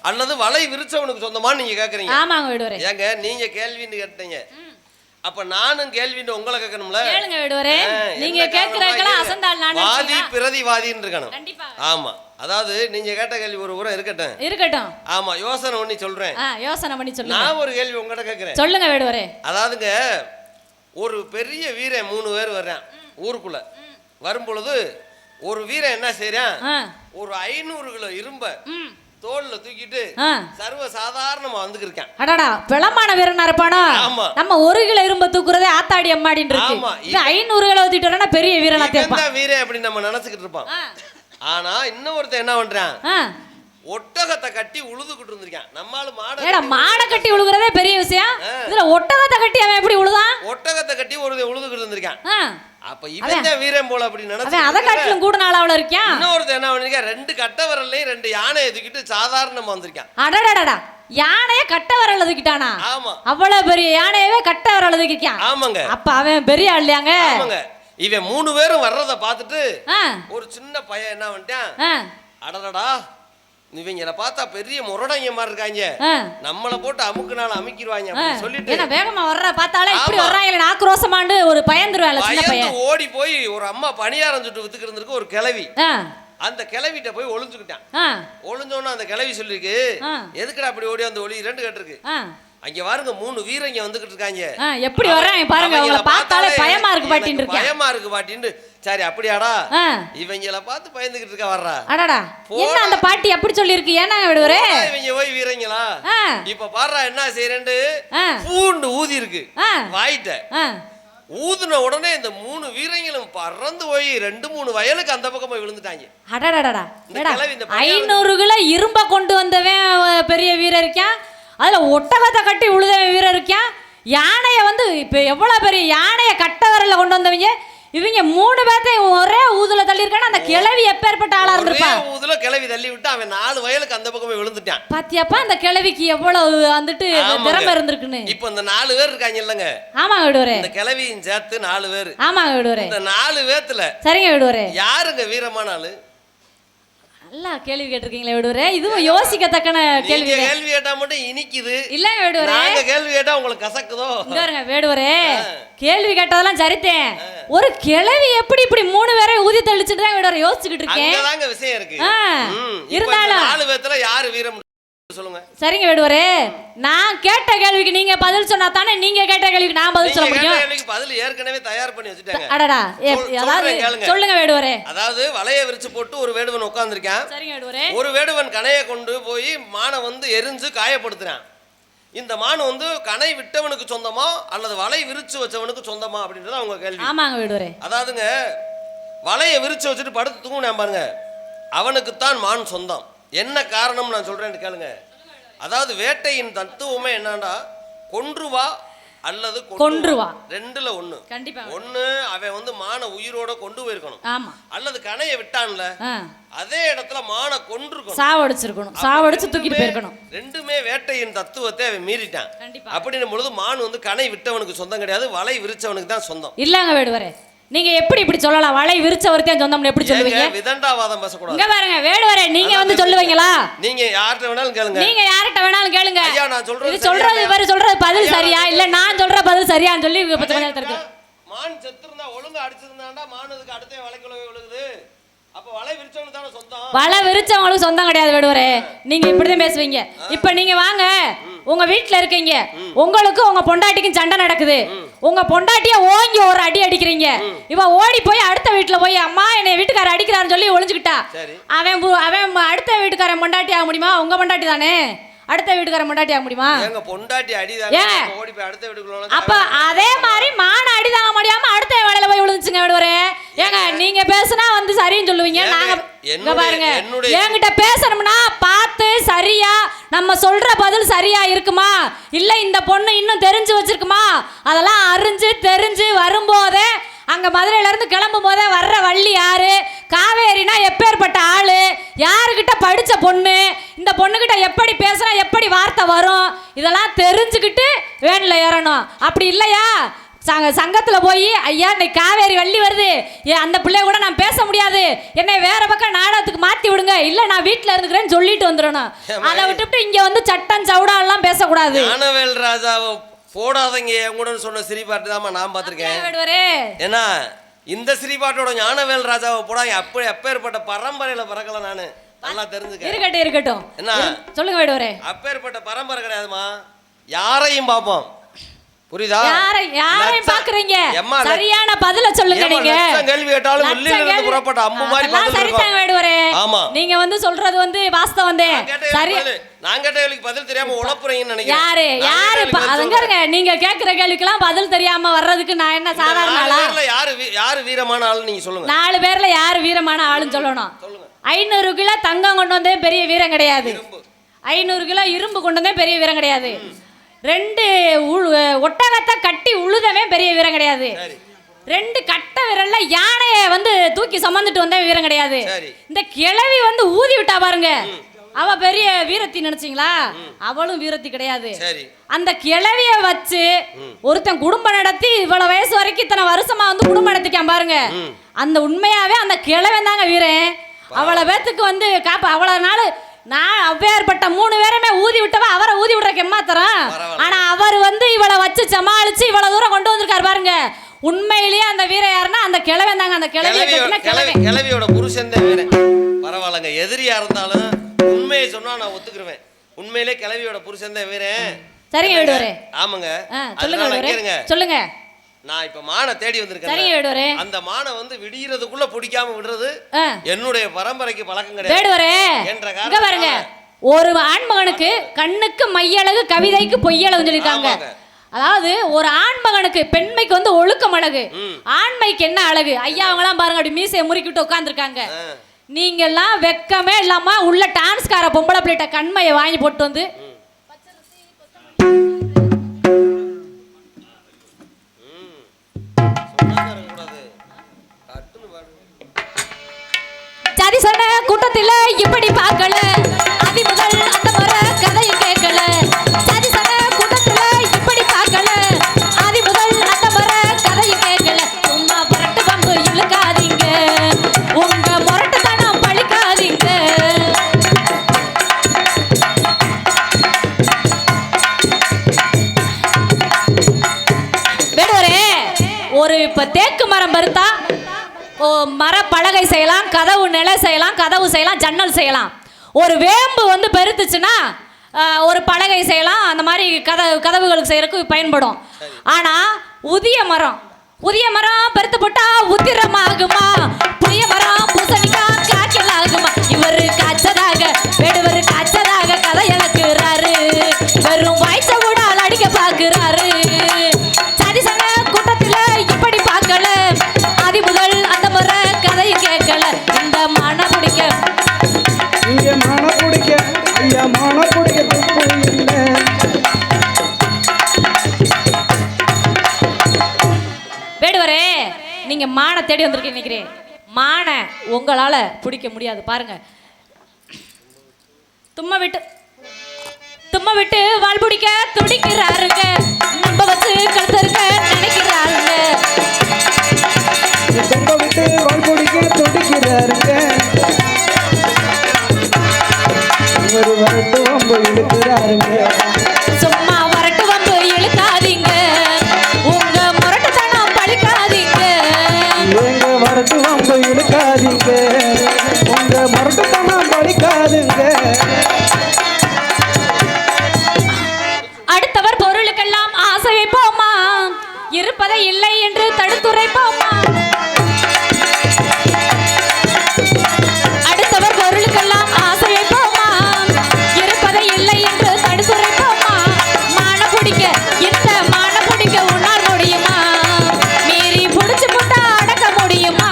அல்லது வலை விரிச்சவனுக்கு சொந்தமா நீங்க கேக்குறீங்க? ஆமாங்க விடுவரே. ஏங்க நீங்க கேள்வின்னு கேட்டீங்க, அப்ப நானும் கேள்வின்னு உங்களை கேட்கணும்ல. கேளுங்க விடுவரே, நீங்க கேக்குறதுக்கெல்லாம் அசந்தால் நான் வாதி பிரதிவாதின்னு இருக்கணும். ஆமா, அதாவது நீங்க கேட்ட கேள்வி ஒரு உரம் இருக்கட்டும். ஆமா, யோசனை பண்ணி சொல்றேன். யோசனை பண்ணி சொல்லுங்க. நான் ஒரு கேள்வி உங்ககிட்ட கேக்குறேன், சொல்லுங்க விடுவரே. அதாவதுங்க, ஒரு பெரிய வீரன் 3 பேர் வர்றான் ஊருக்குள்ள. வரும் பொழுது ஒரு வீரன் என்ன செய்யறான், ஒரு 500 கிலோ இரும்ப தோல்ல தூக்கிட்டு சர்வ சாதாரணமா வந்து இருக்கான். அடடா, பிளமான வீரனா இருப்பானா? நம்ம 1 கிலோ இரும்ப தூக்குறதே ஆத்தாடி அம்மாடின்னு இருக்கு. 500 கிலோ தூக்கிட்டு வரனா பெரிய வீரனா தேப்பான். இந்த வீரன் அப்படி நம்ம நினைச்சிட்டு இருப்போம். ஆனா இன்னொருத்தன் என்ன பண்றான், ஒட்டகத்தை கட்டி உழுதுகிட்டு இருந்திருக்கான். நம்மால மாடை கட்டி உழுகுறதே பெரிய விஷயம், இதுல ஒட்டகத்தை கட்டி அவன் எப்படி உழுதான்? ஒட்டகத்தை கட்டி ஒரு உழுதுகிட்டு இருந்திருக்கான். அப்ப இவன் தான் வீரன் போல அப்படி நினைச்சு அத காட்டிலும் கூட நாளாவல இருக்கான். இன்னொருத்தன் என்ன பண்ணிருக்கான், 2 கட்ட விரல்லையும் 2 யானையை தூக்கிட்டு சாதாரணமா வந்திருக்கான். அடடடடா, யானைய கட்ட விரல்ல தூக்கிட்டானா? ஆமா, அவ்வளவு பெரிய யானையவே கட்ட விரல்ல தூக்கிட்டான். ஆமாங்க. அப்ப அவன் பெரிய ஆள் இல்லையாங்க? ஆமாங்க. இவன் 3 பேரும் வர்றத பார்த்துட்டு ஒரு சின்ன பையன் என்ன பண்ணிட்டான், அடடடா இவங்களை பார்த்தா பெரிய முரடங்க மாதிரி இருக்காங்க, நம்மள போட்டு அமுக்குனால அமுக்கிடுவாங்க அப்படின்னு சொல்லிட்டு என்ன வேகமா வர்ற பார்த்தாலே இப்படி வர்றாங்க ஆக்ரோஷமாண்டு ஒரு பயந்துருவாங்க. சின்ன பையன் ஓடி போய் ஒரு அம்மா பணியாரம் சுட்டு வித்துக்கிட்டு இருந்திருக்கு ஒரு கிழவி. அந்த கிழவிட்ட போய் ஒளிஞ்சுக்கிட்டான். ஒளிஞ்சோன்னா அந்த கிழவி சொல்லிருக்கு, எதுக்குடா அப்படி ஓடி வந்து ஒளி 2 கேட்டிருக்கு. அங்க பாருங்க 3 வீரங்க வந்துகிட்டு இருக்காங்க, எப்படி வர்றாங்க பாருங்க, அவங்கள பார்த்தாலே பயமா இருக்கு பாட்டின்னு இருக்கு. பயமா இருக்கு பாட்டின்னு. சரி அப்படியாடா, இவங்கள பார்த்து பயந்துகிட்டு இருக்க வர்றா. அடடா, என்ன அந்த பாட்டி அப்படி சொல்லி இருக்கு? ஏன்னா விடுவரே, இவங்க போய் வீரங்களா இப்ப பாருடா என்ன செய்யறேன்னு பூண்டு ஊதி இருக்கு வாயிட்ட. ஊதுன உடனே இந்த 3 வீரங்களும் பறந்து போய் 2-3 வயலுக்கு அந்த பக்கம் போய் விழுந்துட்டாங்க. அடடடடா, 500 கிலோ இரும்ப கொண்டு வந்தவன் பெரிய வீரர் இருக்கான், அதுல ஒட்டகத்தை கட்டி உழுத வீரர் இருக்கான். யானைய வந்து இப்ப எவ்வளவு பெரிய யானைய கட்ட விரல்ல கொண்டு வந்தவங்க இவங்க 3 பேர்த்தையும் ஒரே ஊதுல தள்ளி இருக்கான. அந்த கிழவி எப்பேற்பட்ட ஆளா இருந்திருப்பா. ஊதுல கிழவி தள்ளி விட்டு அவன் 4 வயலுக்கு அந்த பக்கமே விழுந்துட்டான். பாத்தியாப்பா அந்த கிழவிக்கு எவ்வளவு வந்துட்டு திறமை இருந்திருக்குன்னு. இப்போ இந்த 4 பேர் இருக்காங்க இல்லங்க. ஆமாங்க விடுவரே. இந்த கிழவியும் சேர்த்து 4 பேர். ஆமாங்க விடுவரே. இந்த 4 பேத்துல சரிங்க விடுவரே. யாருங்க வீரமான ஆளு? நல்லா கேள்வி கேட்டிருக்கீங்களே விடுவரே. இதுவும் யோசிக்கத்தக்கன கேள்வி. நீங்க கேள்வி கேட்டா மட்டும் இனிக்குது. இல்லங்க விடுவரே. நாங்க கேள்வி கேட்டா உங்களுக்கு கசக்குதோ? இங்கங்க வேடுவரே. கேள்வி கேட்டதெல்லாம் சரித்தேன். ஒரு கிழவி எப்படி இப்படி 3 பேரை ஊதி தள்ளிச்சிட்டு தான் விடுவரே யோசிச்சுக்கிட்டு இருக்கேன். அங்கதாங்க விஷயம் இருக்கு. இருந்தாலும் 4 பேத்துல யாரு வீரம் சொல்லுங்க. சரிங்க விடுவரே. நான் கேட்ட கேள்விக்கு நீங்க பதில் சொன்னா தானே நீங்க கேட்ட கேள்விக்கு நான் பதில் சொல்ல முடியும். கேள்விக்கு பதில் ஏற்கனவே தயார் பண்ணி வச்சிட்டாங்க. அடடா அதாவது சொல்லுங்க வேடுவரே. அதாவது வலைய விரிச்சு போட்டு ஒரு வேடுவன் உட்கார்ந்திருக்கான். சரிங்க வேடுவரே. ஒரு வேடுவன் கணையை கொண்டு போய் மானை வந்து எரிஞ்சு காயப்படுத்துறான். இந்த மான் வந்து கணை விட்டவனுக்கு சொந்தமா அல்லது வலை விரிச்சு வச்சவனுக்கு சொந்தமா அப்படின்றது அவங்க கேள்வி. ஆமாங்க வேடுவரே. அதாவதுங்க வலையை விரிச்சு வச்சுட்டு படுத்து தூங்குனேன் பாருங்க, அவனுக்கு தான் மான் சொந்தம். என்ன காரணம் நான் சொல்றேன்னு கேளுங்க. அதாவது வேட்டையின் தத்துவமே என்னன்னா கொன்றுவா அல்லது கொன்றுவா, ரெண்டுல ஒண்ணு. கண்டிப்பா ஒண்ணு அவன் வந்து மானை உயிரோட கொண்டு போயிருக்கணும். ஆமா. அல்லது கணையை விட்டான்ல அதே இடத்துல மானை கொன்றுக்கணும், சாவடிச்சிருக்கணும், சாவடிச்சு தூக்கிட்டு போயிருக்கணும். ரெண்டுமே வேட்டையின் தத்துவத்தை அவன் மீறிட்டான். கண்டிப்பா. அப்படின்னும் பொழுது மான் வந்து கணை விட்டவனுக்கு சொந்தம் கிடையாது, வலை விரிச்சவனுக்கு தான் சொந்தம். இல்லங்க வேடுவரே. நீங்க எப்படி இப்படி சொல்லலாம்? வலை விரிச்சவர்தான் சொந்தம்னு எப்படி சொல்லுவீங்க? விதண்டாவாதம் பேசக்கூடாது. இங்க பாருங்க வேடுவரே, நீங்க வந்து சொல்லுவீங்களா? நீங்க யார்கிட்ட வேணாலும் கேளுங்க. நீங்க யார்கிட்ட வேணாலும் கேளுங்க. ஐயா நான் சொல்றது இவர் சொல்றது பதில் சரியா இல்ல நான் சொல்ற பதில் சரியான்னு சொல்லி மான் செத்துறதா ஒழுங்கா அடிச்சிருந்தாண்டா மானதுக்கு அடுத்தே வலைக்குள்ள விழுகுது. அப்ப வலை விரிச்சவனுக்கு தான சொந்தம். வலை விரிச்சவங்களுக்கு சொந்தம் கிடையாது வேடுவரே. நீங்க இப்படிதான் பேசுவீங்க. இப்ப நீங்க வாங்க, உங்க வீட்டுல இருக்கீங்க, உங்களுக்கு உங்க பொண்டாட்டிக்கும் சண்டை நடக்குது. உங்க பொண்டாட்டிய ஓங்கி ஒரு அடி அடிக்கிறீங்க. இவ ஓடி போய் அடுத்த வீட்டுல போய் அம்மா என்னை வீட்டுக்காரர் அடிக்கிறான்னு சொல்லி ஒளிஞ்சுக்கிட்டா. அவன் அடுத்த வீட்டுக்காரன் பொண்டாட்டி ஆக முடியுமா? உங்க பொண்டாட்டி தானே. அடுத்த வீட்டுக்காரன் பொண்டாட்டி ஆக முடியுமா? எங்க பொண்டாட்டி அடிதாங்க ஓடி போய் அடுத்த வீட்டுக்குள்ள. அப்ப அதே மாதிரி மான அடி தாங்க முடியாம அடுத்த வேலையில போய் விழுந்துச்சுங்க விடுவரே. ஏங்க நீங்க பேசுனா வந்து சரின்னு சொல்லுவீங்க. நாங்க இங்க பாருங்க, என்கிட்ட பேசணும்னா பார்த்து சரியா நம்ம சொல்ற பதில் சரியா இருக்குமா இல்ல இந்த பொண்ணு இன்னும் தெரிஞ்சு வச்சிருக்குமா அதெல்லாம் அறிஞ்சு தெரிஞ்சு வரும்போதே, அங்க மதுரையில இருந்து கிளம்பும் போதே வர்ற வள்ளி யாரு, காவேரினா எப்பேற்பட்ட ஆளு, யாருக்கிட்ட படிச்ச பொண்ணு, இந்த பொண்ணுகிட்ட எப்படி பேசுனா எப்படி வார்த்தை வரும், இதெல்லாம் தெரிஞ்சுக்கிட்டு வேன்ல ஏறணும். அப்படி இல்லையா சங்கத்துல போய் ஐயா இன்னைக்கு காவேரி வள்ளி வருது, அந்த பிள்ளைய கூட நான் பேச முடியாது, என்னை வேற பக்கம் நாடகத்துக்கு மாத்தி விடுங்க, இல்ல நான் வீட்டுல இருந்துக்கிறேன்னு சொல்லிட்டு வந்துடணும். அதை விட்டுவிட்டு இங்க வந்து சட்டம் சவுடா எல்லாம் பேசக்கூடாது. ஞானவேல் ராஜாவை போடாதீங்க கூட சொன்ன சிரிப்பாட்டு தான் நான் பார்த்திருக்கேன். ஏன்னா இந்த சிரிப்பாட்டோட ஞானவேல் ராஜாவை போடாங்க. அப்படி அப்பேற்பட்ட பரம்பரையில பிறக்கல நானு, நல்லா தெரிஞ்சுக்க. இருக்கட்டும் இருக்கட்டும். என்ன சொல்லுங்க வேடுவரே. அப்பேற்பட்ட பரம்பரை கிடையாதுமா, யாரையும் பார்ப்போம். புரியுதா? யாரையும் பாக்குறீங்க? சரியான பதில சொல்லுங்க. நீங்க கேள்வி கேட்டாலும் வெளியில இருந்து புறப்பட்ட அம்பு மாதிரி பதில் சரிதான் வேடுவரே. ஆமா, நீங்க வந்து சொல்றது வந்து வாஸ்தவம் தான். சரி, நான் கேட்ட கேள்விக்கு பதில் தெரியாம உளப்புறீங்கன்னு நினைக்கிறேன். யாரு அதுங்க நீங்க கேக்குற கேள்விக்கெல்லாம் பதில் தெரியாம வர்றதுக்கு நான் என்ன சாதாரண ஆளா? யாரு வீரமான ஆளு நீங்க சொல்லுங்க. 4 பேர்ல யாரு வீரமான ஆளுன்னு சொல்லணும். 500 கிலோ தங்கம் கொண்டு வந்தே பெரிய வீரம் கிடையாது. 500 கிலோ இரும்பு கொண்டு வந்தே பெரிய வீரம் கிடையாது. 2 ஒட்டகத்தை கட்டி உழுதவே பெரிய வீரம் கிடையாது. 2 கட்ட விரல்ல யானையை வந்து தூக்கி சுமந்துட்டு வந்தே வீரம் கிடையாது. இந்த கிழவி வந்து ஊதி விட்டா பாருங்க, அவ பெரிய வீரத்தி நினைச்சீங்களா? அவளும் வீரத்தி கிடையாது. அந்த கிழவிய வச்சு ஒருத்தன் குடும்பம் நடத்தி இவ்வளவு வயசு வரைக்கும் இத்தனை வருஷமா வந்து குடும்பம் நடத்திக்கான் பாருங்க. அந்த உண்மையாவே அந்த கிழவன் தாங்க வீரன். அவளை பேத்துக்கு வந்து அவ்வளவு நாள் நான் அவ்வேற்பட்ட 3 பேருமே ஊதி விட்டவ அவரை ஊதி விடுறக்கு எம்மாத்தரம். ஆனா அவர் வந்து இவளை வச்சு சமாளிச்சு இவ்வளவு தூரம் கொண்டு வந்திருக்காரு பாருங்க. உண்மையிலேயே அந்த வீரன் யாருன்னா அந்த கிழவன் தாங்க. அந்த கிழவியோட புருஷன் தான் வீரன். பரவாயில்லங்க, எதிரியா இருந்தாலும் உண்மையை சொன்னா நான் ஒத்துக்குருவேன். உண்மையிலே கிழவியோட புருஷன் தான் வீரன். சரிங்க விடுவரே. ஆமாங்க, சொல்லுங்க சொல்லுங்க. நான் இப்ப மானை தேடி வந்திருக்கேன். அந்த மானை வந்து விடியறதுக்குள்ள பிடிக்காம விடுறது என்னுடைய பரம்பரைக்கு பழக்கம் கிடையாது. பாருங்க, ஒரு ஆண்மகனுக்கு கண்ணுக்கு மையழகு கவிதைக்கு பொய்யழகு சொல்லிருக்காங்க. அதாவது ஒரு ஆண்மகனுக்கு பெண்மைக்கு வந்து ஒழுக்கம் அழகு, ஆண்மைக்கு என்ன அழகு? ஐயா அவங்களாம் பாருங்க அப்படி மீசையை முறுக்கிட்டு உட்காந்துருக்காங்க. நீங்க எல்லாம் வெக்கமே இல்லாம உள்ள டான்ஸ்கார பொம்பளை பிள்ளைட்ட கண்மையை வாங்கி போட்டு வந்து சதிசன கூட்டத்தில இப்படி பார்க்கல அதி முதல் அந்த முறை கதையை கேட்கல சதிசன கூட்டத்தில இப்படி பார்க்கல அதி முதல் அந்த முறை கதையை கேட்கல சும்மா புரட்டு பம்பு இழுக்காதீங்க உங்க முரட்டுத்தனம் பழிக்காதீங்க வேடுவரே ஒரு இப்ப தேக்கு மரம் பருத்தா மர பலகை செய்யலாம் கதவு நிலை செய்யலாம் கதவு செய்யலாம் ஜன்னல் செய்யலாம் ஒரு வேம்பு வந்து பெருத்துச்சுன்னா ஒரு பலகை செய்யலாம் அந்த மாதிரி கதவுகளுக்கு செய்யறதுக்கு பயன்படும் ஆனா உதிய மரம் பெருத்து போட்டா உத்திரமாகுமா புளிய மரம் பூசணிக்காய் காய்ச்சல் ஆகுமா இவரு காய்ச்சதாக வேடுவர் காய்ச்சதாக கதை இழக்குறாரு வெறும் வாய்ச்ச கூட அடிக்க பாக்குறாரு சதிசன கூட்டத்துல இப்படி பார்க்கல ஆதி முதல் அந்த முறை கதையை கேட்கல இந்த மன பிடிக்க இங்க மன பிடிக்க ஐயா மன பிடிக்க தப்பு இல்லை. வேடுவரே நீங்க மான தேடி வந்திருக்கீங்க நினைக்கிறேன் மான உங்களால பிடிக்க முடியாது பாருங்க தும்ம விட்டு வால் பிடிக்க துடிக்கிறாருங்க நம்ப வச்சு கழுத்தருக்க நினைக்கிறாருங்க தொங்க விட்டு வால் பிடிக்க துடிக்கிறாருங்க இவர் வரட்டு வம்பு இழுக்கிறாருங்க சும்மா வரட்டு வம்பு இழுக்காதீங்க உங்க முரட்டுத்தனம் பழிக்காதீங்க எங்க வரட்டு வம்பு இழுக்காதீங்க உங்க மரட்டுத்தனம் பழிக்காதுங்க அடுத்தவர் பொருளுக்கெல்லாம் ஆசை வைப்போமா இருப்பதை இல்லை என்று தடுத்துரைப்போமா அடுத்தவர் பொருளுக்கெல்லாம் ஆசை வைப்போமா இருப்பதை இல்லை என்று தடுத்துரைப்போமா மான பிடிக்க இந்த மான பிடிக்க உன்னால் முடியுமா மீறி புடிச்சு புட்டா அடக்க முடியுமா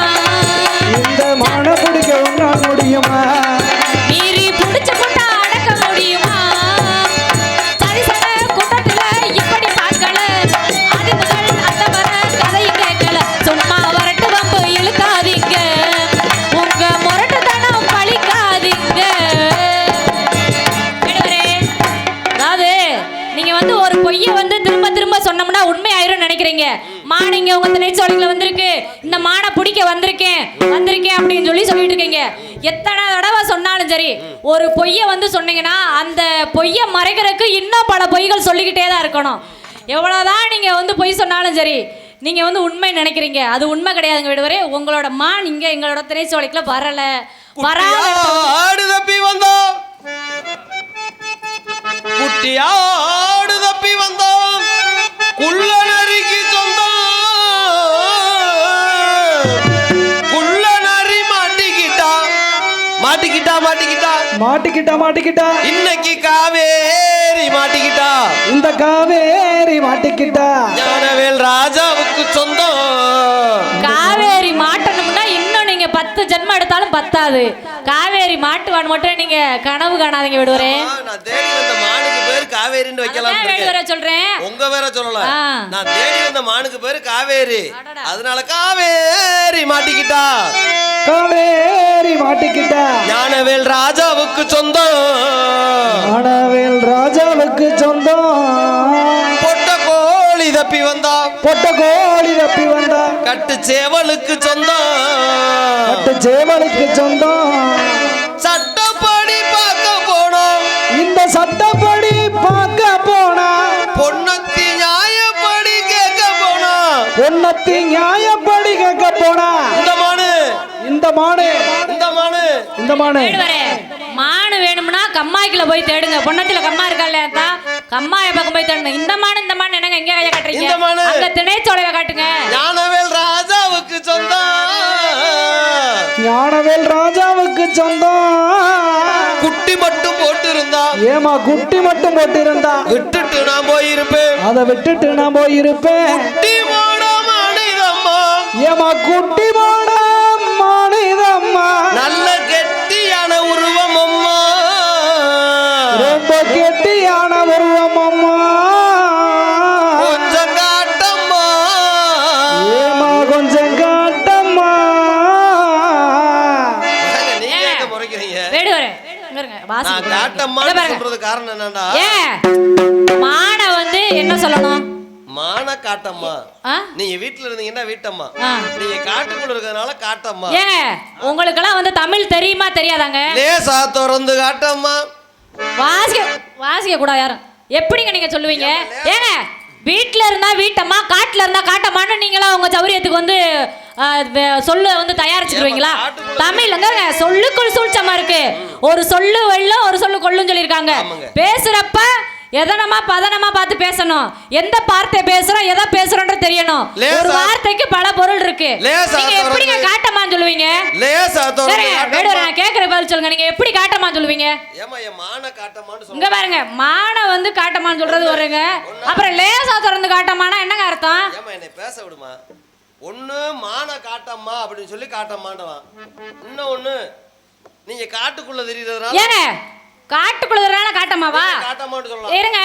இந்த மான பிடிக்க உன்னால் முடியுமா மீறி புடிச்சு புட்டா அடக்க முடியுமா சரிசன கூட்டத்துல இப்படி பார்க்கல அது முதல் அந்த வர கதையை கேட்கல சும்மா வரட்டு வம்பு இழுக்காதீங்க உங்க முரட்டுத்தனம் பழிக்காதீங்க வேடுவரே, அதாவது நீங்க வந்து ஒரு பொய்யை வந்து திரும்ப திரும்ப சொன்னோம்னா உண்மை ஆயிரும் நினைக்கிறீங்க மானிங்க உங்க திணைச்சோலைகளை வந்திருக்கு இந்த மானை பிடிக்க வந்திருக்கேன் அப்படின்னு சொல்லி சொல்லிட்டு இருக்கீங்க எத்தனை தடவை சொன்னாலும் சரி ஒரு பொய்யை வந்து சொன்னீங்கன்னா அந்த பொய்யை மறைக்கிறதுக்கு இன்னும் பல பொய்கள் சொல்லிக்கிட்டே தான் இருக்கணும் எவ்வளவுதான் நீங்க வந்து பொய் சொன்னாலும் சரி நீங்க வந்து உண்மை நினைக்கிறீங்க அது உண்மை கிடையாதுங்க விடுவரே உங்களோட மான் இங்க எங்களோட திணைச்சோலைக்குள்ள வரல ஆடு தப்பி வந்தோம் குட்டியாடு தப்பி வந்தோம் குள்ள நரிக்கு சொந்தம் குள்ள நரி மாட்டிக்கிட்டா இன்னைக்கு காவேரி மாட்டிக்கிட்டா இந்த காவேரி மாட்டிக்கிட்டா ஞானவேல் ராஜாவுக்கு சொந்தம் காவேரி மாட்டணும்னா இன்னும் நீங்க 10 ஜென்மம் எடுத்தாலும் பத்தாது காவேரி மாட்டுவான் மட்டும் நீங்க கனவு காணாதீங்க விடுவரே நான் தேடி வந்த மானுக்கு பேர் காவேரின்னு வைக்கலாம் சொல்றேன் உங்க வேற சொல்லல நான் தேடி வந்த மானுக்கு பேரு காவேரி அதனால காவேரி மாட்டிக்கிட்டா ஞானவேல் ராஜாவுக்கு சொந்தம் பொட்ட கோழி தப்பி வந்தா கட்டு சேவலுக்கு சொந்தம் சட்டப்படி பார்க்க போனோம் இந்த சட்டப்படி பார்க்க போனா பொன்னத்தி நியாயப்படி கேட்க போனா இந்த மானு மானு வேணும்னா கம்மாய்க்குள்ள போய் தேடுங்க பொன்னத்தில கம்மா இருக்கா இல்லையா கம்மாய பக்கம் போய் தேடுங்க இந்த மானு என்னங்க எங்க கைய காட்டுறீங்க அங்க திணைச்சோலைய காட்டுங்க ஞானவேல் ராஜாவுக்கு சொந்தம் குட்டி மட்டும் போட்டிருந்தா குட்டி மட்டும் போட்டிருந்தா விட்டுட்டு நான் போயிருப்பேன் குட்டி போட மானிதம்மா நல்ல கெட்டியான உருவம் அம்மா ரொம்ப கெட்டியான உருவம் அம்மா கொஞ்சம் காட்டம்மா கொஞ்சம் காட்டம்மா இருங்க நான் வாசிக்க காட்டம்மான்னு சொல்றது காரணம் என்னன்னா ஏன் மான வந்து என்ன சொல்லணும் மான காட்டம்மா நீங்க வீட்டுல இருந்தீங்கன்னா வீட்டம்மா நீங்க காட்டுக்குள்ள இருக்கிறதுனால காட்டம்மா ஏங்க உங்களுக்கெல்லாம் வந்து தமிழ் தெரியுமா தெரியாதாங்க லேசா திறந்து காட்டம்மா வாசிக்க கூடாது யாரும் எப்படிங்க நீங்க சொல்லுவீங்க ஏங்க வீட்டுல இருந்தா வீட்டம்மா காட்டுல இருந்தா காட்டம்மான்னு நீங்களா உங்க சௌரியத்துக்கு வந்து சொல்லு வந்து தயாரிச்சுக்குவீங்களா தமிழ்ங்க சொல்லுக்குள் சூழ்ச்சமா இருக்கு ஒரு சொல்லு வெள்ளம் ஒரு சொல்லு கொள்ளுன்னு சொல்லியிருக்காங்க பேசுறப்ப எதனமா பதனமா பார்த்து பேசணும் எந்த வார்த்தை பேசுறோம் எதை பேசுறோம்ன்றது தெரியணும் ஒரு வார்த்தைக்கு பல பொருள் இருக்கு நீங்க எப்படிங்க காட்டமான்னு சொல்லுவீங்க நான் கேக்குற பதில் சொல்லுங்க நீங்க எப்படி காட்டமான்னு சொல்லுவீங்க இங்க பாருங்க மான வந்து காட்டமான்னு சொல்றது வருங்க அப்புறம் லேசா திறந்து காட்டமானா என்னங்க அர்த்தம் என்னை பேச விடுமா ஒண்ணு மான காட்டம்மா அப்படின்னு சொல்லி காட்டம்மாண்டவான் இன்னும் ஒண்ணு நீங்க காட்டுக்குள்ள தெரியுறதுனால ஏங்க காட்டுக்குள்ளதுனால காட்டமாவா இருங்க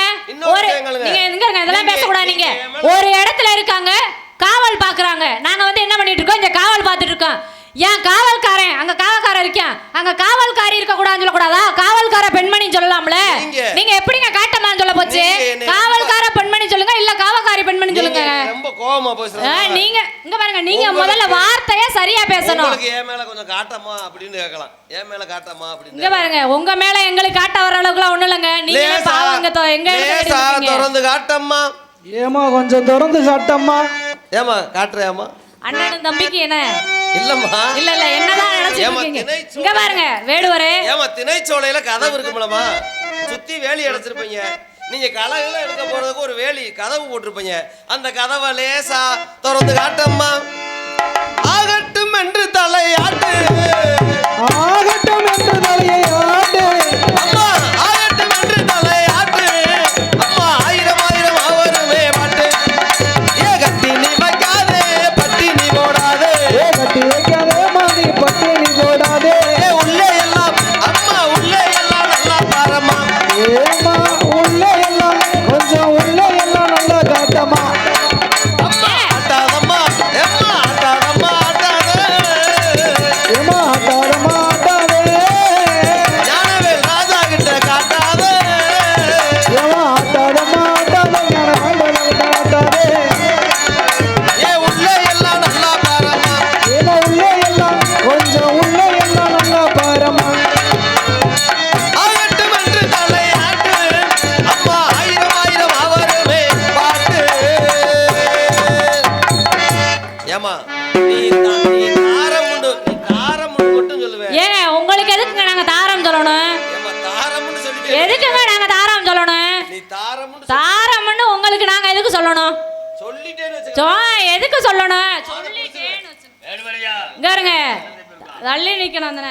ஒரு நீங்க எங்க இருங்க இதெல்லாம் பேசக்கூடாது நீங்க ஒரு இடத்துல இருக்காங்க காவல் பாக்குறாங்க நாங்க வந்து என்ன பண்ணிட்டு இருக்கோம் இந்த காவல் பார்த்துட்டு இருக்கோம் ஏன் காவல்காரன் அங்க காவல்காரன் இருக்கான் அங்க காவல்காரி இருக்க கூடாதுன்னு சொல்லக்கூடாதா காவல்கார பெண்மணி சொல்லலாம்ல நீங்க எப்படிங்க காட்டமான்னு சொல்ல போச்சு காவல்கார பெண்மணி சொல்லுங்க இல்ல காவல்காரி பெண்மணி சொல்லுங்க ரொம்ப கோவமா பேசுறீங்க நீங்க இங்க பாருங்க நீங்க முதல்ல வார்த்தையை சரியா பேசணும் உங்களுக்கு ஏன் மேல கொஞ்சம் காட்டமா அப்படின்னு கேட்கலாம் ஏன் மேல காட்டமா அப்படின்னு இங்க பாருங்க உங்க மேல எங்களுக்கு காட்ட வர அளவுக்குலாம் ஒண்ணும் இல்லங்க நீங்க பாவங்க எங்க லேசா திறந்து காட்டம்மா ஏமா கொஞ்சம் திறந்து காட்டம்மா ஏமா காட்டுறேம்மா அண்ணன் தம்பிக்கு என்ன இல்லம்மா இல்ல என்னதான் நினைச்சிருக்கீங்க இங்க பாருங்க வேடுவரே ஏமா திணைச்சோலையில கதவு இருக்கும்லமா சுத்தி வேலி அடைச்சிருப்பீங்க நீங்க கலகல எடுக்க போறதுக்கு ஒரு வேலி கதவு போட்டிருப்பீங்க அந்த கதவை லேசா திறந்து காட்டம்மா ஆகட்டும் என்று தலையாட்டு ஆகட்டும் என்று தலையாட்டு அம்மா ஆகட்டும் என்று தலையாட்டு அம்மா ஆயிரம் ஆயிரம் அவருமே பாட்டு ஏ கட்டி நீ வைக்காதே பட்டி நீ போடாதே ஏ கட்டி வைக்காதே மாதி பட்டி நீ போடாதே உள்ளே எல்லாம் அம்மா உள்ளே எல்லாம் நல்லா பாரம்மா ஏமா உள்ளே எல்லாம் கொஞ்சம் உள்ளே எல்லாம் நல்லா காட்டம்மா அம்மா ஆட்டாதம்மா ஏம்மா ஆட்டாதம்மா ஆட்டாதே ஏமா ஆட்டாதம்மா ஆட்டாதே ஞானவேல் ராஜா கிட்ட காட்டாதே ஏமா ஆட்டாதம்மா ஆட்டாதே ஞானவேல் ஆட்டாதே ஏ உள்ளே எல்லாம் நல்லா பாரம்மா ஏமா உள்ளே எல்லாம் கொஞ்சம் உள்ளே எல்லாம் நல்லா பாரம்மா ஆகட்டும் என்று தலையாட்டு அம்மா ஆயிரம் ஆயிரம் அவருமே பாட்டு ஏமா நீ தாரம் உண்டு மட்டும் சொல்லுவேன் ஏங்க உங்களுக்கு எதுக்குங்க நாங்க தாரம் சொல்லணும் ஏமா தாரம்னு சொல்லிட்டு எதுக்குங்க நாங்க தாரம் சொல்லணும் நீ தாரம்னு தாரம்னு உங்களுக்கு நாங்க எதுக்கு சொல்லணும் சொல்லிட்டேன்னு வச்சுக்க எதுக்கு சொல்லணும் இங்க இருங்க தள்ளி நிக்கணும் அந்த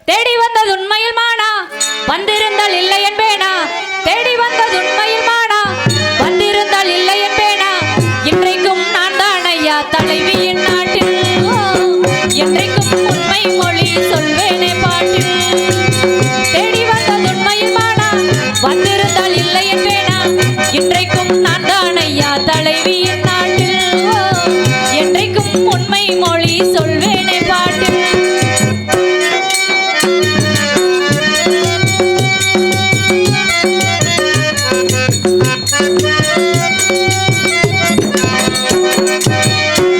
தேடி வந்தது உண்மையில் மானா வந்திருந்தால் இல்லை என்பேனா தேடி வந்தது உண்மையில் மானா வந்திருந்தால் இல்லை என்பேனா இன்றைக்கும் நான் தான் ஐயா தலைவியின் நாட்டில் என்றைக்கும் உண்மை மொழி சொல்வேனே பாட்டில் தேடி வந்தது உண்மையில் மானா வந்திருந்தால் இல்லை என்பேனா இன்றைக்கும் நான் தான் ஐயா தலைவியின் நாட்டில் என்றைக்கும் உண்மை மொழி சொல்வேனே பாட்டில்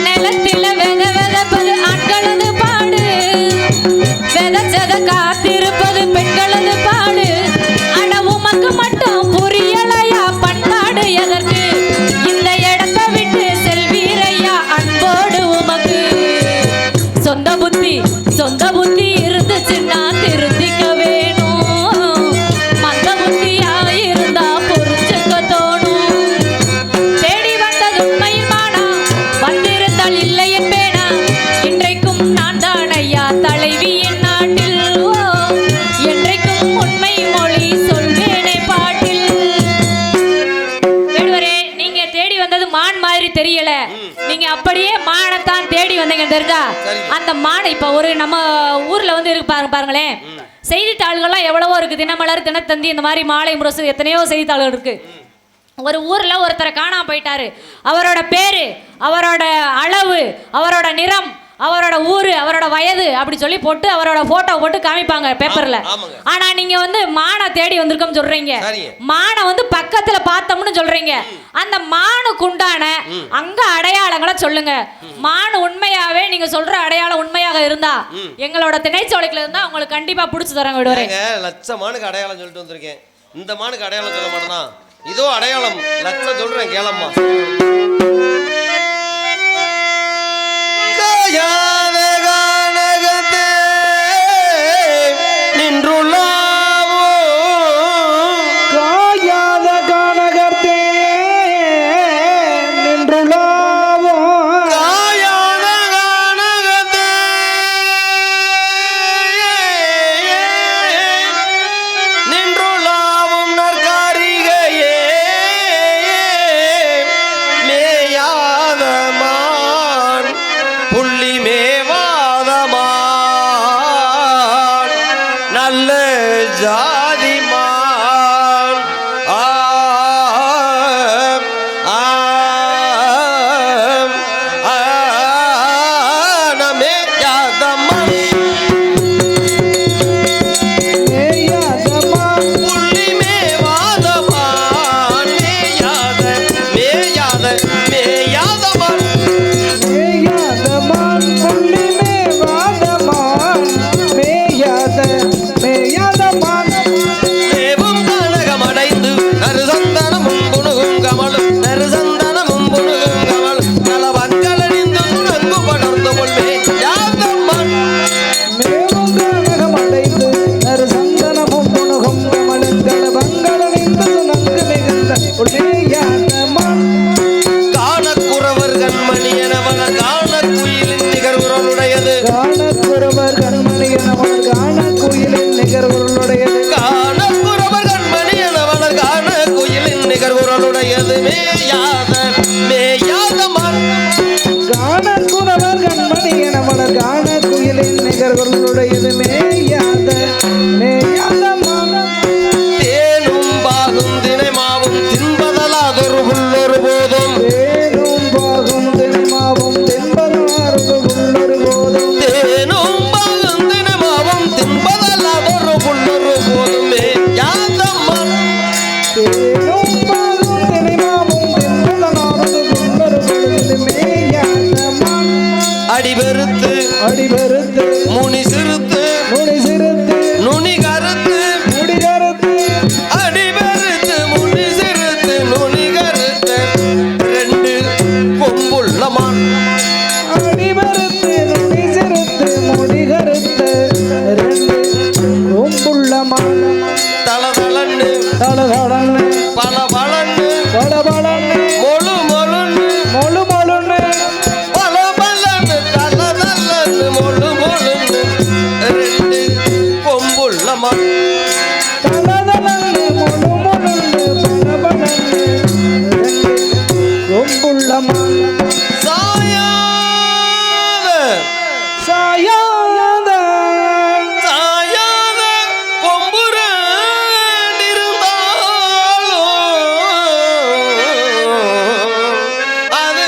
நிலத்தில வெதப்பது ஆண்களது பாடு வெதச்சத காத்திருப்பது பெண்களது பாடு ஆனா உமக்கு மட்டும் புரியலையா பண்பாடு எதற்கு இந்த இடத்தை விட்டு செல்வீரையா அன்போடு உமக்கு சொந்த புத்தி இருந்துச்சுன்னா திருத்திக்க வேணும் மந்த புத்தியா இருந்தா புரிஞ்சுக்க தோணும் தேடி வந்தது உண்மையில் மானா வந்திருந்தால் இல்லை என்பேனா இன்றைக்கும் நான் தான் ஐயா தலைவியின் நாட்டில் என்றைக்கும் உண்மை மொழி சொல்வேனே பாட்டில் வேடுவரே நீங்க தேடி வந்தது மான் மாதிரி தெரியல நீங்க அப்படியே மானைத்தான் தேடி வந்தீங்க தெரிஞ்சா அந்த மான் இப்ப ஒரு நம்ம ஊர்ல வந்து இருக்கு பாருங்களேன் செய்தித்தாள்கள்லாம் எவ்வளவோ இருக்கு தினமலர் தினத்தந்தி இந்த மாதிரி மாலை முரசு எத்தனையோ செய்தித்தாள்கள் இருக்கு ஒரு ஊர்ல ஒருத்தரை காணாம போயிட்டாரு அவரோட பேரு அவரோட அளவு அவரோட நிறம் அவரோட ஊரு அவரோட வயது அப்படி சொல்லி போட்டு அவரோட போட்டோ போட்டு காமிப்பாங்க பேப்பர்ல. ஆமாங்க. ஆனா நீங்க வந்து மானை தேடி வந்திருக்கோம் சொல்றீங்க, சரிங்க. மானை வந்து பக்கத்துல பார்த்தோம்னு சொல்றீங்க. அந்த மானுக்குண்டான அங்க அடையாளங்களை சொல்லுங்க. மான் உண்மையாவே நீங்க சொல்ற அடையாளம் உண்மையாக இருந்தா எங்களோட திணைச்சோலைக்குல இருந்தா உங்களுக்கு கண்டிப்பா பிடிச்சு தரங்க விடுவாங்க. லட்ச மானுக்கு அடையாளம் சொல்லிட்டு வந்திருக்கேன். இந்த மானுக்கு அடையாளம் சொல்ல மாட்டேனா? இதோ அடையாளம் லட்சம் சொல்றேன் கேளம்மா. காயாத கானகத்தே நின்றுள்ளாவோ, காயாத கானகத்தே நின்றுள்ளாவோ, காயாத கானகத்தே நின்றுள்ளாவும் நற்காரிகையே மேயாத மான் புள்ளி மேவாத மான் நல்ல ஜாதி மான் ஆம், ஆம், மேயாத மான் மேயாதமா புள்ளி மேவாத மான் மேயாத மேயாத மேயாத மான் மேயாதமான் புள்ளி மேவாதமான் மேயாத மேயாதமான் மேவும் கனகம் அடைந்து நறுசந்தனமும் புணுகும் கமலும் நறுசந்தனமும் புணுகும் கமலும் நலவன்களணிந்து நன்கு படர்ந்து கொள்வே யாதம்மன் மேவும் கானகம் அடைந்து நறு சந்தனமும் புணுகும் கமலங்கள பங்களணிந்து நன்கு மிகுந்த மேயாதமான் காணக்குறவர் கண்மணி எனவன காணக்குயிலின் நிகர்வுறனுடையது காணக்குறவர் கண்மணி எனவன் காண குயிலின் நிகர்வுடையது காணக்குறவர் கண்மணி எனவன காணக்குயிலின் நிகர்வுறனுடையது மேயாத மேயாதம்மன் காணக்குறவர் கண்மணி எனவன் காண குயிலின் நிகர்வுடையது மேயாத மேயாதமான் தேனும் பாகும் தினைமாவும் தின்பதலாதொரு புல்லொரு போதும் தேனும் பாகும் தினமாவும் தென்பதாறு உள்ளொரு போதும் தேனும் பாகும் தினைமாவும் தின்பதலாதொரு புல்லொரு போதுமே யாதம்மன் தேனும் பாகும் தினமாவும் தென்பதாறு உள்ளொரு போதும் மேயாதமான் அடிபெருத்து அடிபெருத்து முனி சிறுத்து முடி சிறுத்து நுனி கருத்து முடி கருத்து அடிபெருத்து முனி சிறுத்து நுனி கருத்து ரெண்டு கொம்புள்ளமான் அடிபெருத்து நுடி சிறுத்து முடி கருத்து ரெண்டு கொம்புள்ளமான் தளதளன்னு தலதளன்னு பல பலன்னு பலபலன்னு மொழு மொழுன்னு மொழு மொழுன்னு பல பலன்னு தளதளன்னு மொழு மொழுன்னு ரெண்டு கொம்புள்ளமான் தலதளன்னு மொழு மொழுன்னு பலபலன்னு ரெண்டு கொம்புள்ளமான் சாயாத சாயாத சாயாத கொம்புரண்டிருந்தாலும் அது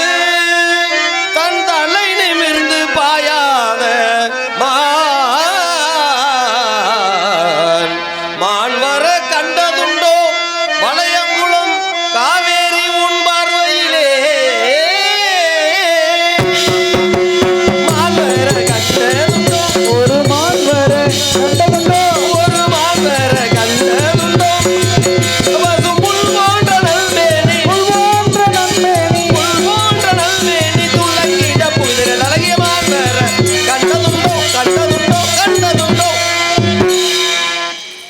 தன் தலை நிமிர்ந்து பாயாத மான் வர கண்டதுண்டோ வளையங்குளம் காவேரி உன் பார்வையிலே மான் வர கண்டதுண்டோ ஒரு மான் வர கண்டதுண்டோ ஒரு மான் வர கண்டதுண்டோ பசும் புல் போன்ற நல்மேனி போன்ற நன்மேனி புல் போன்ற நல்மேனி துள்ளக்கிட புதிரில் அழகிய மான் வர கண்டதுண்டோ கண்டதுண்டோ கண்டதுண்டோ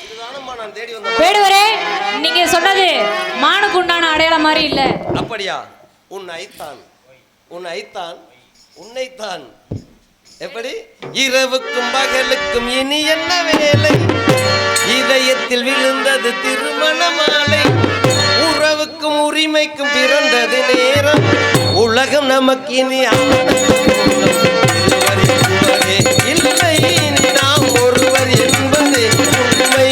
இதுதானம்மா நான் தேடி வந்த மான். வேடுவரே, நீங்க சொன்னது மானுக்கு உண்டான அடையாளம் மாதிரி இல்ல. அப்படியா? உன் ஐத்தான் உன்னைத்தான் எப்படி இரவுக்கும் பகலுக்கும் இனி என்ன வேலை, இதயத்தில் விழுந்தது திருமண மாலை, உறவுக்கும் உரிமைக்கும் பிறந்தது நேரம், உலகம் நமக்கு இனி இருவர் என்பதே இல்லை, இனி நாம் ஒருவர் என்பதே உண்மை.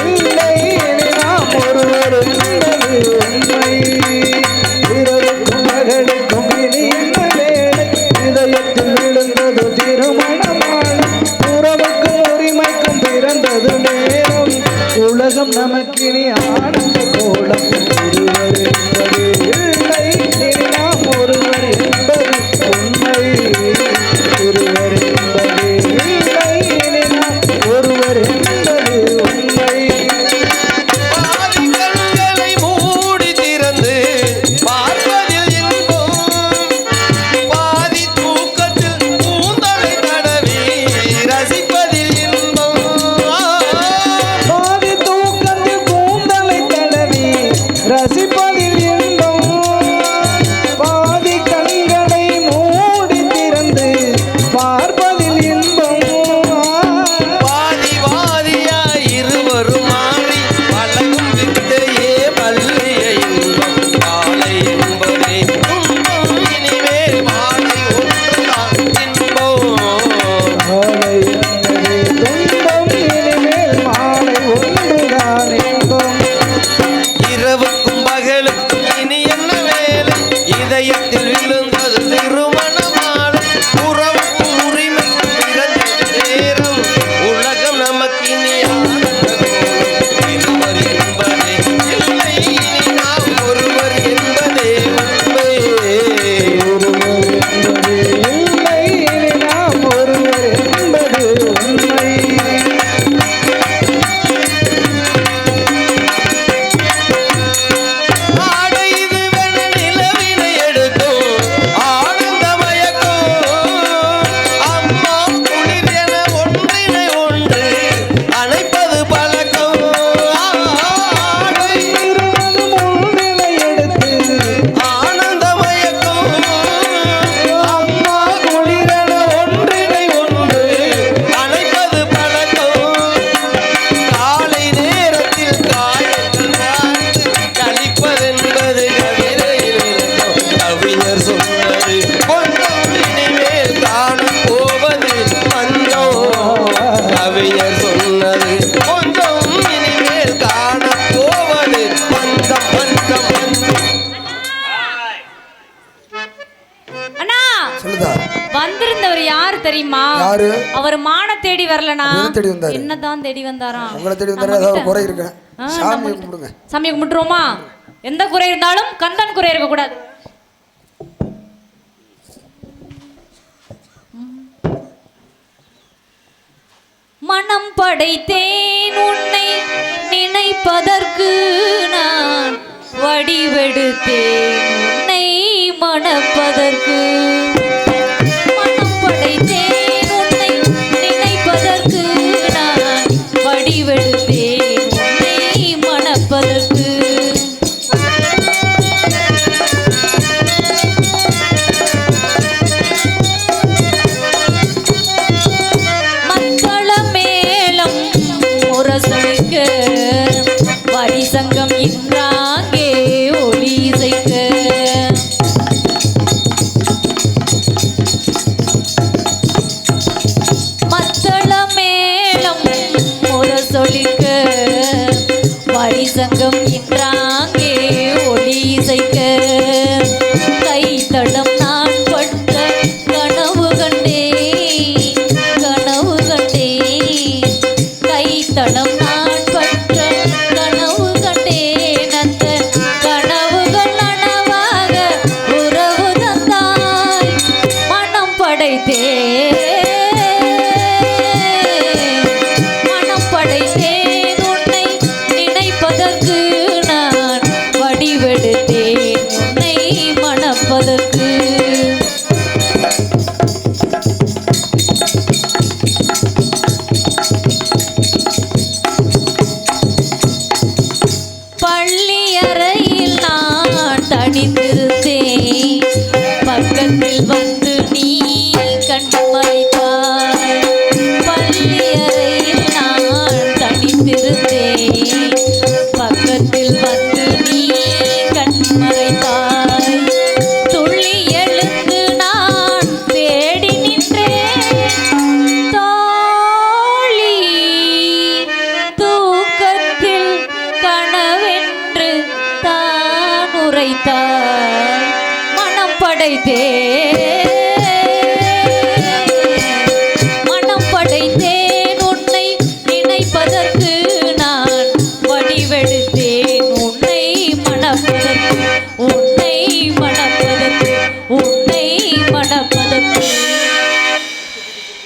இல்லை இனி நாம் ஒருவர் என்பது உண்மை. பிறருக்கும் மகளுக்கும் இனி என்ன வேலை, இதயத்தில் விழுந்தது திருமணமான உறவுக்கும் உரிமைக்கும் பிறந்தது நேரம் உலகம் நமக்கினி ஆனந்த கோலம் ஒருவர் என்பது இல்லை இனி நாம் ஒருவர் என்பது உண்மை ஒருவர் என்பது இல்லை இனி நாம் ஒருவர் என்பது உண்மை பாதி கண்களை மூடி திறந்து பார்ப்பதில் இன்பம் பாதி தூக்கத்தில் கூந்தலை தடவி ரசிப்பதில் இன்பம் பாதி தூக்கத்தில் கூந்தலை தடவி ரசிப்பதில் இன்பம் பாதி கண்களை மூடி திறந்து பார்ப்பதில் இன்பம் பாதி வாதியாய் இருவரும் மாறி பழகும் வித்தையே பள்ளிய இன்பம் காலை என்பதே துன்பம் இனிமேல் மாலை ஒன்றுதான் இன்பம் மாலை என்பதே துன்பம் இனிமேல் மாலை ஒன்றுதான் இன்பம் இரவுக்கும் பகலுக்கும் இனி என்ன வேலை இதயத்தில் விழுந்தது திருமண மாலை உறவுக்கும் உரிமைக்கும் பிறந்தது நேரம் உலகம் நமக்கு இனி ஆனந்த கோலம் இருவர் என்பதே இல்லை இனி நாம் ஒருவர் என்பதே உண்மை ஒருவர் என்பது இல்லை இனி நாம் ஒருவர் என்பது உண்மை ஆடை இது வெண் நிலவினை எடுக்கும் ஆனந்த மயக்கம் அம்மா குளிர் என ஒன்றினை ஒன்று அணைப்பது பழக்கம் ஆடை இருவரும் ஒன்றினை எடுத்து ஆனந்த மயக்கம் அம்மா குளிரென ஒன்றினை ஒன்று அணைப்பது பழக்கம் காலை நேரத்தில் காயங்கள் பார்த்து கழிப்பதென்பது கவிதையில் விளக்கம் கவிஞர் சொன்னது கொஞ்சம் இனிமேல் காணப் போவது பஞ்சம் கவிஞர் சொன்னது கொஞ்சம் இனிமேல் காணப் போவது பஞ்சம் பஞ்சம் பஞ்சம் அண்ணா சொல்லுதா வந்திருந்தவர் யார் தெரியுமா? யாரு? அவர் மான தேடி வரலனா? எதை தேடி வந்தாரு? என்னதான் தேடி வந்தாராம்? உங்களை தேடி வந்தாரு ஏதாவது குறை இருக்கு சாமியை கும்பிடுங்க சாமியை கும்பிட்டுருவோமா? எந்த குறை இருந்தாலும் கந்தன் குறை இருக்க கூடாது. மனம் படைத்தேன் உன்னை நினைப்பதற்கு நான் வடிவெடுத்தேன் உன்னை மணப்பதற்கு மனம் படைத்தேன் உன்னை நினைப்பதற்கு நான் வடிவெடுத்தேன் உன்னை மணப்பதற்கு மத்தள மேளம் முரசொலிக்க வரிசங்கம் இன்றாங்கே ஒலி இசைக்க மத்தள மேளம் முரசொலிக்க வரிசங்கம் இன்றாங்கே ஒலி இசைக்க கைத்தளம் நான் பட்ட கனவு கண்டேன் கனவு கண்டேன் கைத்தளம் நான் பட்ட கனவு கண்டேன் அந்த கனவுகள் நனவாக உறவு தந்தாய் மனம் படைத்தேன் மனம் படைத்தேன் உன்னை நினைப்பதற்கு நான் வடிவெடுத்தேன் உன்னை மணப்பதற்கு பள்ளி அறையில் நான் தனித்திருந்தேன் பக்கத்தில் வந்து நீ கண்மறைத்தாய் பள்ளி அறையில் நான் தனித்திருந்தேன் பக்கத்தில் வந்து நீ கண்மறைத்தாய் துள்ளி எழுந்து நான் தேடி நின்றேன் தோழி தூக்கத்தில் கனவென்று தான் உரைத்தாய் மனம் படைத்தேன்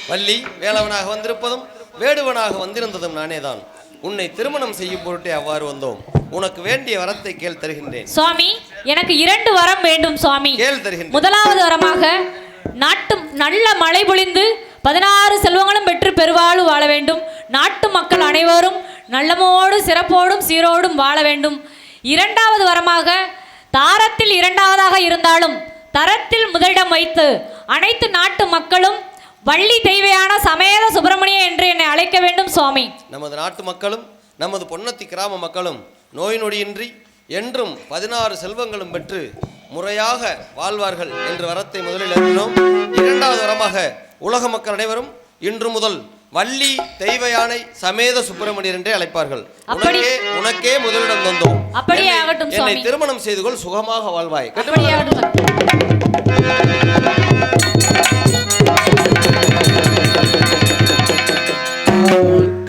வள்ளி வேலவனாக வந்திருப்பதும் வேடுவனாக வந்திருந்ததும் நானேதான். உன்னை திருமணம் செய்யும் பொருட்டே அவ்வாறு வந்தோம். உனக்கு வேண்டிய வரத்தை கேள் தருகின்றேன். சுவாமி, எனக்கு 2 வரம் வேண்டும் சுவாமி. கேள் தருகின்றேன். முதலாவது வரமாக நாட்டு நல்ல மழை பொழிந்து 16 செல்வங்களும் பெற்று பெருவாழ்வு வாழ வேண்டும். நாட்டு மக்கள் அனைவரும் நல்லமோடு சிறப்போடும் சீரோடும் வாழ வேண்டும். 2வது வரமாக தாரத்தில் 2வதாக இருந்தாலும் தரத்தில் முதலிடம் வைத்து அனைத்து நாட்டு மக்களும் வள்ளி தெய்வையான சமேத சுப்பிரமணிய என்று என்னை அழைக்க வேண்டும் சுவாமி. நமது நாட்டு மக்களும் நமது பொன்னத்தி கிராம மக்களும் நோய் நொடியின்றி என்றும் 16 செல்வங்களும் பெற்று முறையாக வாழ்வார்கள் என்ற வரத்தை முதலில் அறிந்தோம். 2வது வரமாக உலக மக்கள் அனைவரும் இன்று முதல் வள்ளி தெய்வ யானை சமேத சுப்பிரமணியர் என்றே அழைப்பார்கள். உனக்கே முதலிடம் தந்தோம். அப்படியே ஆகட்டும் என்னை சுவாமி. திருமணம் செய்து கொள், சுகமாக வாழ்வாய். அப்படியே ஆகட்டும்.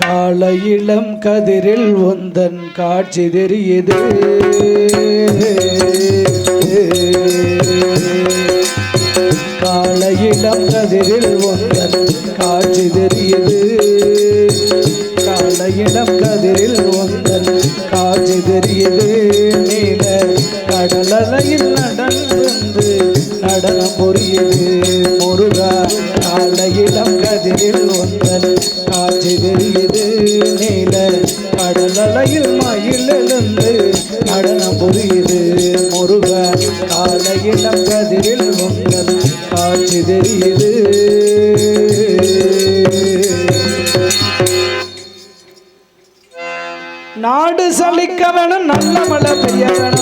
கால இளம் கதிரில் உந்தன் காட்சி தெரியுது. கால இளம் கதிரில் உந்தன் காட்சி தெரியுது. கால இளம் கதிரில் உந்தன் காட்சி தெரியுது. நீல கடலலையில் நடந்து நடனம் புரியுது. முருகா, கால இளம் கதிரில் உந்தன் காட்சி தெரியுது. நீல கடலலையில் மயில் எழுந்து நடனம் புரியுது. முருகா, கால இளம் கதிரில் உந்தன் காட்சி தெரியுது. நாடு சலிக்க வேணும், நல்ல மழை பெய்ய வேணும்.